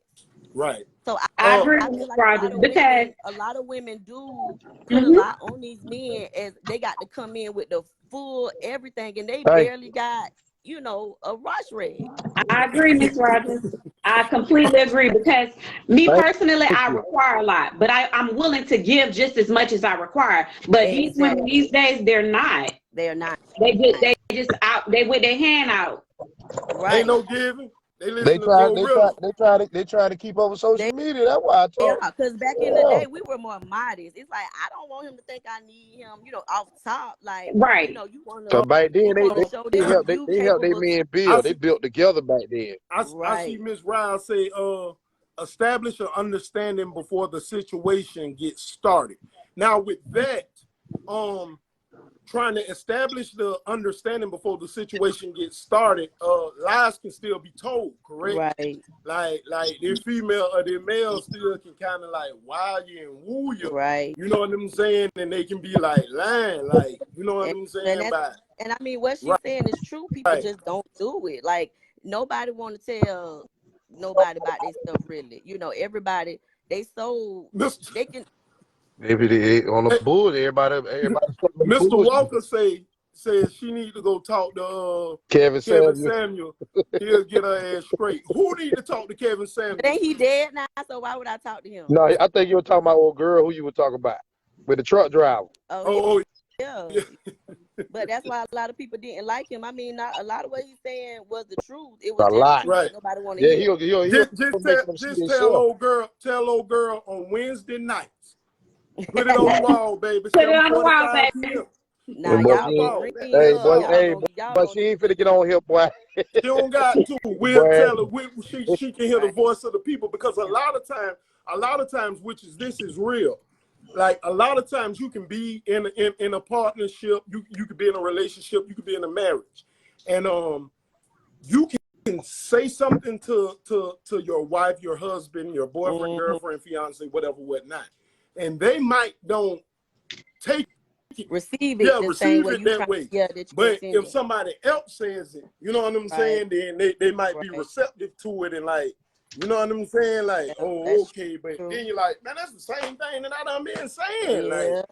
Right. So I agree feel with like Roger, because a lot of women do put a lot on these men, as they got to come in with the full everything, and they barely got a rush rate. I agree, Miss Rogers. I completely agree, because me personally, I require a lot, but I'm willing to give just as much as I require. But these women these days, they're not. They're not. They just out. They with their hand out. Right. Ain't no giving. They try to keep over social media. That's why I told because back in the day, we were more modest. It's like, I don't want him to think I need him, off top. Like, right. You want to. So back then, they helped their men build. They built together back then. I see Ms. Riles say, establish an understanding before the situation gets started. Now, with that, trying to establish the understanding before the situation gets started, lies can still be told, correct? Right. Like their female or their male still can kind of like wow you and woo you. Right. You know what I'm saying? And they can be like lying, like, you know what I'm saying? And I mean, what she's saying is true. People just don't do it. Like, nobody want to tell nobody about their stuff, really. Everybody, they can. Maybe they on the bull. Everybody. Mr. Walker says she need to go talk to Kevin Samuel. He'll get her ass straight. Who need to talk to Kevin Samuel? But ain't he dead now? So why would I talk to him? No, I think you were talking about old girl who you were talking about with the truck driver. Oh Yeah. But that's why a lot of people didn't like him. I mean, not a lot of what he's saying was the truth. It was A just lot. the truth that nobody want to hear. Just tell old girl on Wednesday nights. Put it on the wall, baby. Put it on the wall, 7:45 baby. p.m. Nah, But y'all she gonna ain't, ring me hey, up. but Y'all but she don't ain't finna get on here, boy. She don't got to. We'll Boy. tell her. She can hear the voice of the people, because a lot of times, which is this is real. Like a lot of times, you can be in a partnership. You could be in a relationship. You could be in a marriage, and you can say something to your wife, your husband, your boyfriend, girlfriend, fiance, whatever, whatnot, and they might don't take it. receive it the same way you that try. way. Yeah, that you But intended. if somebody else says it, you know what I'm saying, then they might be receptive to it and like, you know what I'm saying? Like, oh, okay, but then you're like, man, that's the same thing that I done been saying. Like,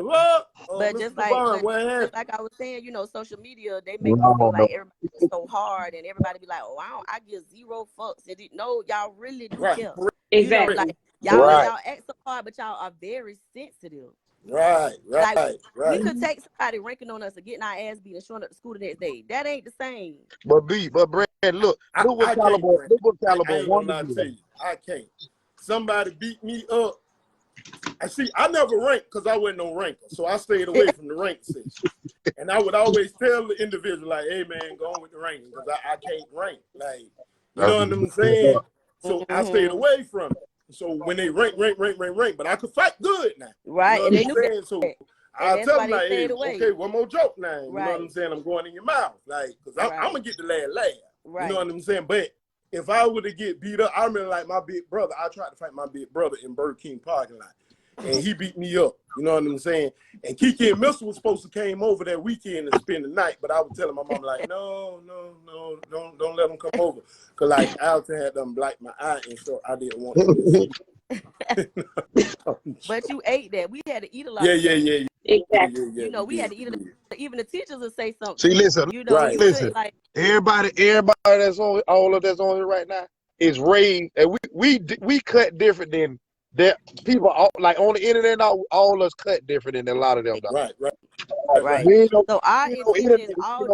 what? But Mr. just Devon, just like I was saying, you know, social media, they make it feel like everybody is so hard, and everybody be like, oh, I give 0 fucks. And no, y'all really do care. Exactly. You know, like y'all act so hard, but y'all are very sensitive. Right. We could take somebody ranking on us and getting our ass beat and showing up to school the next day. That ain't the same. But Brad, look what caliber I ain't gonna lie to you. I can't. Somebody beat me up. I never ranked because I wasn't no ranker. So I stayed away from the rank session. And I would always tell the individual, like, hey man, go on with the ranking, because I can't rank. Like, you know what I'm saying? So I stayed away from it. So when they rank, but I could fight good now. Right. You know what I'm saying? So I tell them, like, hey, okay, one more joke now. You know what I'm saying? I'm going in your mouth. Like, because I'm going to get the laugh. You know what I'm saying? But if I were to get beat up, I remember like my big brother, I tried to fight my big brother in Burger King parking lot. And he beat me up. You know what I'm saying? And Kiki and Missile was supposed to came over that weekend and spend the night, but I was telling my mom, like, no, don't let them come over. Because, like, Alton had them black my eye, and so I didn't want them to see. But you ate that. We had to eat a lot. Yeah. Exactly. You know, we had to eat it. Even the teachers would say something. See, listen, you know, listen. Like, everybody that's on, all of that's on here right now is raised, and we cut different than that. People like on the internet, all us cut different than a lot of them. Right. So our intentions, all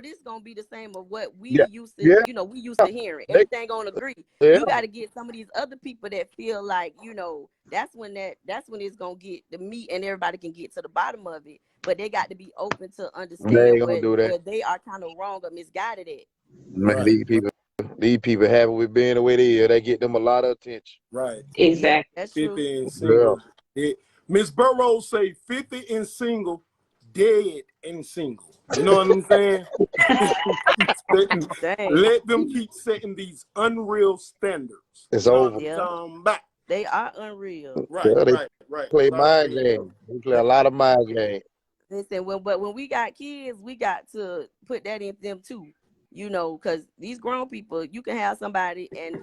this gonna be the same of what we used to, you know, we used to hearing. Everything gonna agree. You got to get some of these other people that feel like, you know, that's when it's gonna get the meat and everybody can get to the bottom of it. But they got to be open to understand where they are kind of wrong or misguided at. Man, these people happy with being the way they are. They get them a lot of attention. Right. Exactly. That's true. 50 and single. Miss Burroughs say 50 and single, dead and single. You know what I'm saying? Let them keep setting these unreal standards. It's over. They are unreal. Right. Play mind games. They play a lot of mind games. Listen, when we got kids, we got to put that in them too. You know, because these grown people, you can have somebody, and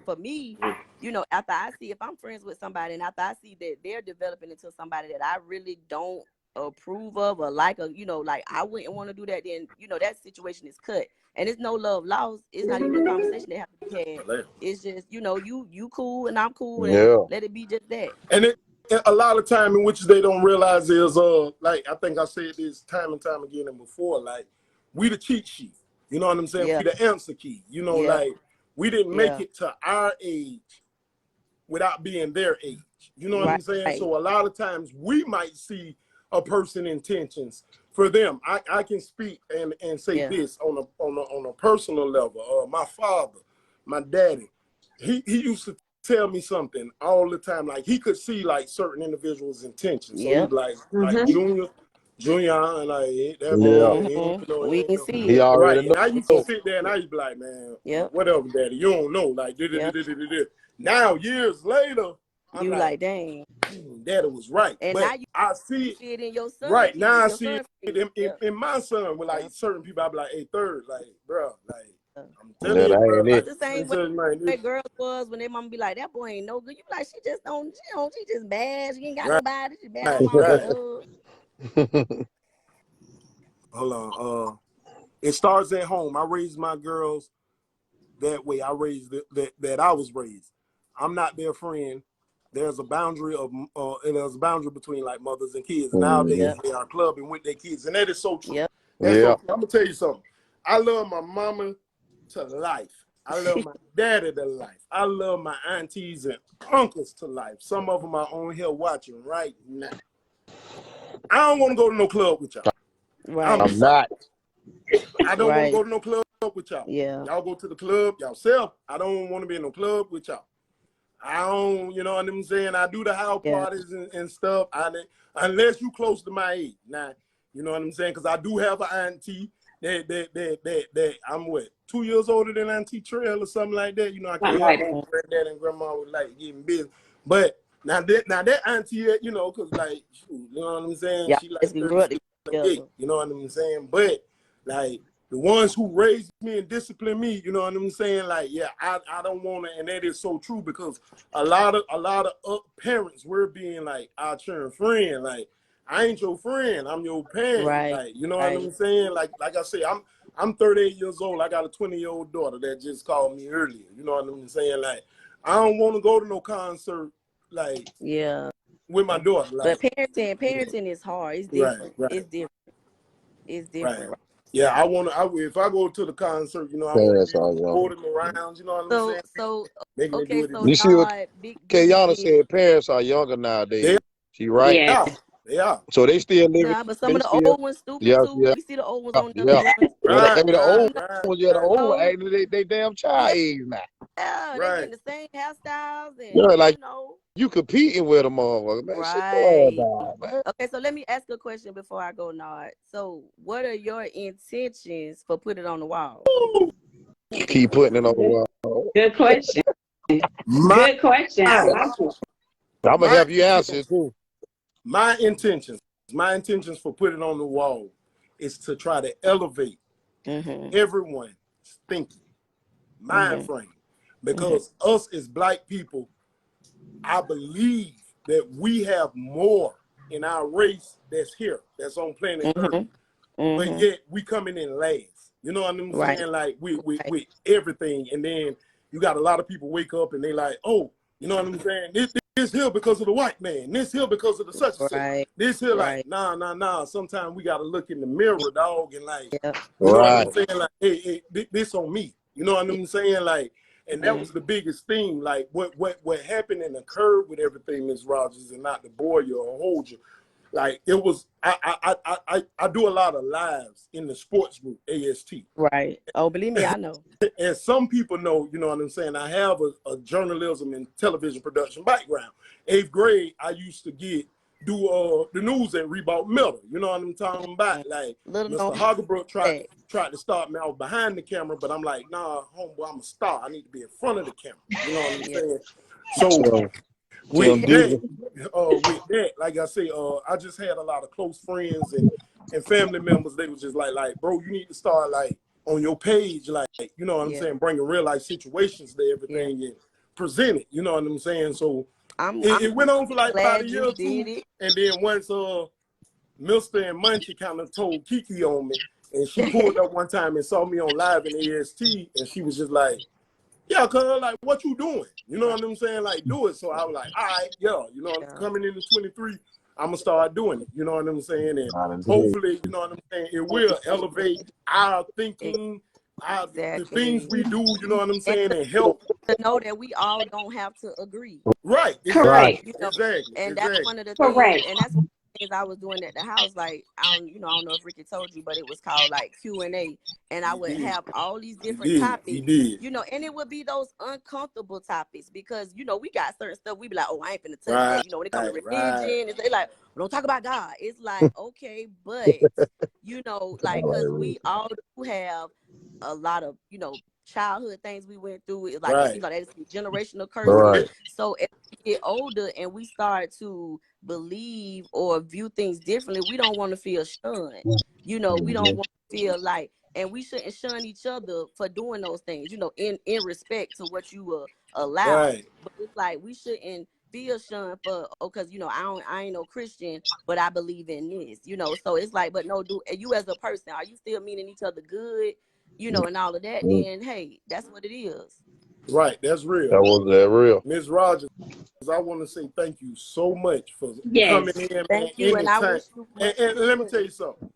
for me, you know, after I see, if I'm friends with somebody, and after I see that they're developing into somebody that I really don't approve of or like, you know, like I wouldn't want to do that, then, you know, that situation is cut. And it's no love lost. It's not even a conversation that have to be had. It's just, you know, you cool and I'm cool, and let it be just that. And a lot of time in which they don't realize is, like, I think I said this time and time again and before, like, we the cheat sheet. You know what I'm saying? We the answer key. You know, like, we didn't make it to our age without being their age. You know what I'm saying? So a lot of times we might see a person intentions for them. I can speak and say this on a personal level. My father, my daddy, he used to tell me something all the time. Like, he could see like certain individuals' intentions. So he'd like Junior, and like that boy, we can see he already know. And I used to sit there and I used to be like, man, whatever, daddy, you don't know. Like, now years later, I'm like, dang, daddy was right. And but now I see it in your son. Right now, I see it in my son with like certain people. I be like, hey, third, like, bro, like, I'm telling you, bro, like, the same way girls was when their mama be like, that boy ain't no good. You be like, she just bad. She ain't got nobody. She bad. Hold on. It starts at home. I raised my girls that way. I raised that I was raised. I'm not their friend. there's a boundary of and there's a boundary between like mothers and kids. Nowadays they are clubbing with their kids, and that is so true. Yep. That's so true. I'm gonna tell you something. I love my mama to life. I love my daddy to life. I love my aunties and uncles to life. Some of them are on here watching right now. I don't want to go to no club with y'all. Right. I'm not. I don't want to go to no club with y'all. Yeah. Y'all go to the club yourself. I don't want to be in no club with y'all. I don't, you know what I'm saying? I do the house parties and stuff. Unless you close to my age. Now, you know what I'm saying? Because I do have an auntie that I'm what, 2 years older than Auntie Trail or something like that. You know, I can't have my granddad and grandma was like getting busy. But now that auntie, you know, because like, shoot, you know what I'm saying? Yeah, she like, you know what I'm saying? But like the ones who raised me and disciplined me, you know what I'm saying? Like, yeah, I don't want to, and that is so true because a lot of parents were being like our children friend, like I ain't your friend, I'm your parent, like you know what I'm saying? Like I say, I'm 38 years old. I got a 20-year-old daughter that just called me earlier. You know what I'm saying? Like I don't want to go to no concert, like with my daughter. Like, but parenting is hard. It's different. It's different. It's different. Right. Yeah, I want to. If I go to the concert, you know, I want to hold them around. You know what I'm saying? So you see what Kayana said? Parents are younger nowadays. She right? Yeah, they are. So they still living. Nah, but some of the old ones stupid too. We see the old ones on them. The old ones, the old actually they damn child age now. Yeah, they getting the same hairstyles and like you know. You competing with them, motherfucker, man. Right. Okay, so let me ask a question before I go, Nard. So, what are your intentions for putting it on the wall? Keep putting it on the wall. Good question. Good question. I like it. I'm gonna have you answer it too. My intentions for putting it on the wall is to try to elevate everyone's thinking, mind frame, because us as Black people, I believe that we have more in our race that's here, that's on planet Earth, but yet we coming in last. You know what I'm saying? Like with everything, and then you got a lot of people wake up and they like, oh, you know what I'm saying? This here because of the white man. This here because of the such and such. This here like nah. Sometimes we gotta look in the mirror, dog, and like, you know what I'm saying? Like, hey, this on me. You know what I'm saying? Like. And that was the biggest thing, like what happened and occurred with everything, Ms. Rogers, and not to bore you or hold you. Like it was, I do a lot of lives in the sports group, AST. Right. Oh, believe me, I know. And some people know, you know what I'm saying? I have a journalism and television production background. 8th grade, I used to do the news at Reebok Miller. You know what I'm talking about? Like Mr. Hagerbrook tried to start me off behind the camera, but I'm like, nah, homeboy, I'm a star. I need to be in front of the camera. You know what I'm saying? So with that, like I say, I just had a lot of close friends and family members. They was just like, bro, you need to start like on your page, like, you know what I'm saying, bringing real life situations to everything and present it. You know what I'm saying? So it went on for like about a year or two, and then once Mr. and Munchie kind of told Kiki on me, and she pulled up one time and saw me on live in AST, and she was just like, yeah, cuz, like, what you doing? You know what I'm saying? Like, do it. So I was like, all right, you know, I'm coming into 23, I'm gonna start doing it. You know what I'm saying? And hopefully, you know what I'm saying, it will elevate our thinking, the things we do, you know what I'm saying, and help to know that we all don't have to agree. Right. Correct. You know, Exactly. And that's one of the things, and that's one of the things I was doing at the house. Like, I don't know if Ricky told you, but it was called like Q&A, and I would have all these different topics. You know, and it would be those uncomfortable topics because, you know, we got certain stuff we be like, oh, I ain't finna touch that. You know, when it comes to religion, it's like, don't talk about God. It's like, okay, but you know, like, because we all do have a lot of, you know, childhood things we went through. It's like, you know, that's generational curses. So as we get older and we start to believe or view things differently, we don't want to feel shunned. You know, we don't want to feel like, and we shouldn't shun each other for doing those things, you know, in respect to what you will allow. But it's like we shouldn't feel shunned for, because, you know, I ain't no Christian, but I believe in this, you know. So it's like, but no, you as a person, are you still meaning each other good? You know, and all of that, then hey, that's what it is. Right, that's real. That was that real. Ms. Rogers, I want to say thank you so much for Yes. coming in, Thank you, and I wish you and let me tell you something.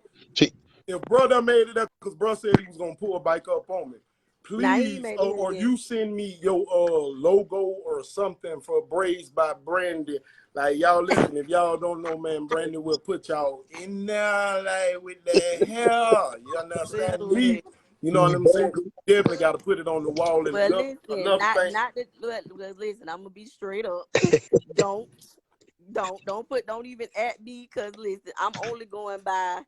If brother made it up because bro said he was gonna pull a bike up on me, please, or you send me your logo or something for Braids by Brandy. Like, y'all listen, if y'all don't know, man, Brandy will put y'all in there like with the hair. You understand me? You know what I'm saying? Definitely got to put it on the wall. And Well, listen, listen, I'm gonna be straight up. Don't even at me, because listen, I'm only going by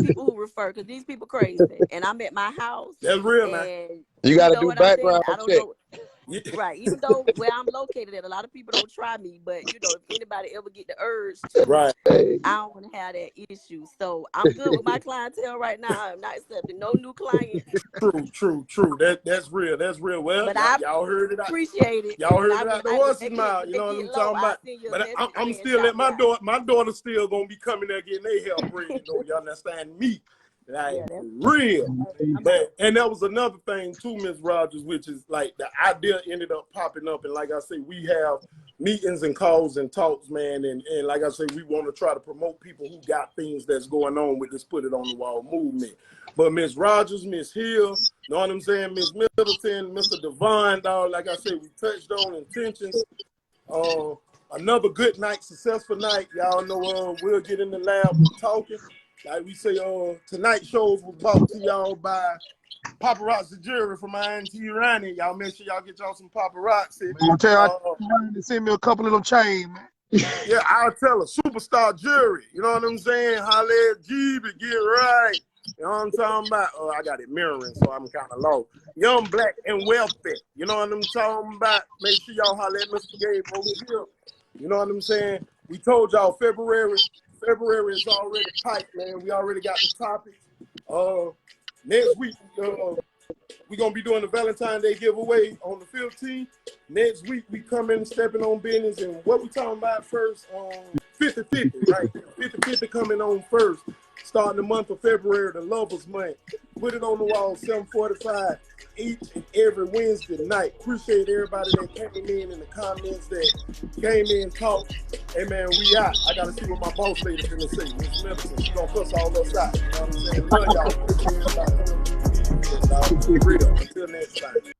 people who refer, because these people crazy, and I'm at my house. That's real, man. You got to do background check. I don't know. Right, even though where I'm located at, a lot of people don't try me, but you know, if anybody ever get the urge to, right, I don't want to have that issue. So I'm good with my clientele right now. I'm not accepting no new clients. True. That's real. That's real. Well, y'all heard it. Appreciate it. Y'all heard it out the horse's mouth. You know what I'm talking about? But I'm still at my daughter's still gonna be coming there getting their hair braided. You know, you understand me? Like, real. And that was another thing too, Ms. Rogers, which is like the idea ended up popping up. And like I say, we have meetings and calls and talks, man. And like I say, we want to try to promote people who got things that's going on with this Put It On the Wall movement. But Ms. Rogers, Ms. Hill, know what I'm saying? Ms. Middleton, Mr. Devon, dog, like I said, we touched on intentions. Another good night, successful night. Y'all know we'll get in the lab with talking. Like we say, tonight's shows was brought to y'all by Paparazzi Jewelry from my auntie Ronnie. Y'all make sure y'all get y'all some paparazzi. I'm tell you, send me a couple of them chains, man. Yeah, I'll tell her. Superstar Jewelry. You know what I'm saying? Holla at Jeebie, get right. You know what I'm talking about? I got it mirroring, so I'm kind of low. Young, black, and wealthy. You know what I'm talking about? Make sure y'all holla at Mr. Gabe over here. You know what I'm saying? We told y'all February is already tight, man. We already got the topics. Next week, we're going to be doing the Valentine's Day giveaway on the 15th. Next week, we come in stepping on business. And what we talking about first? 50-50, right? 50-50 coming on first. Starting the month of February, the Lovers Month. Put It On the Wall, 7:45 each and every Wednesday night. Appreciate everybody that came in the comments, that came in, talked. Hey, man, we out. I got to see what my boss lady's going to say. Miss Middleton, she's going to cuss all us out. You know what I'm saying? Love y'all. Appreciate everybody. Real. Until next time.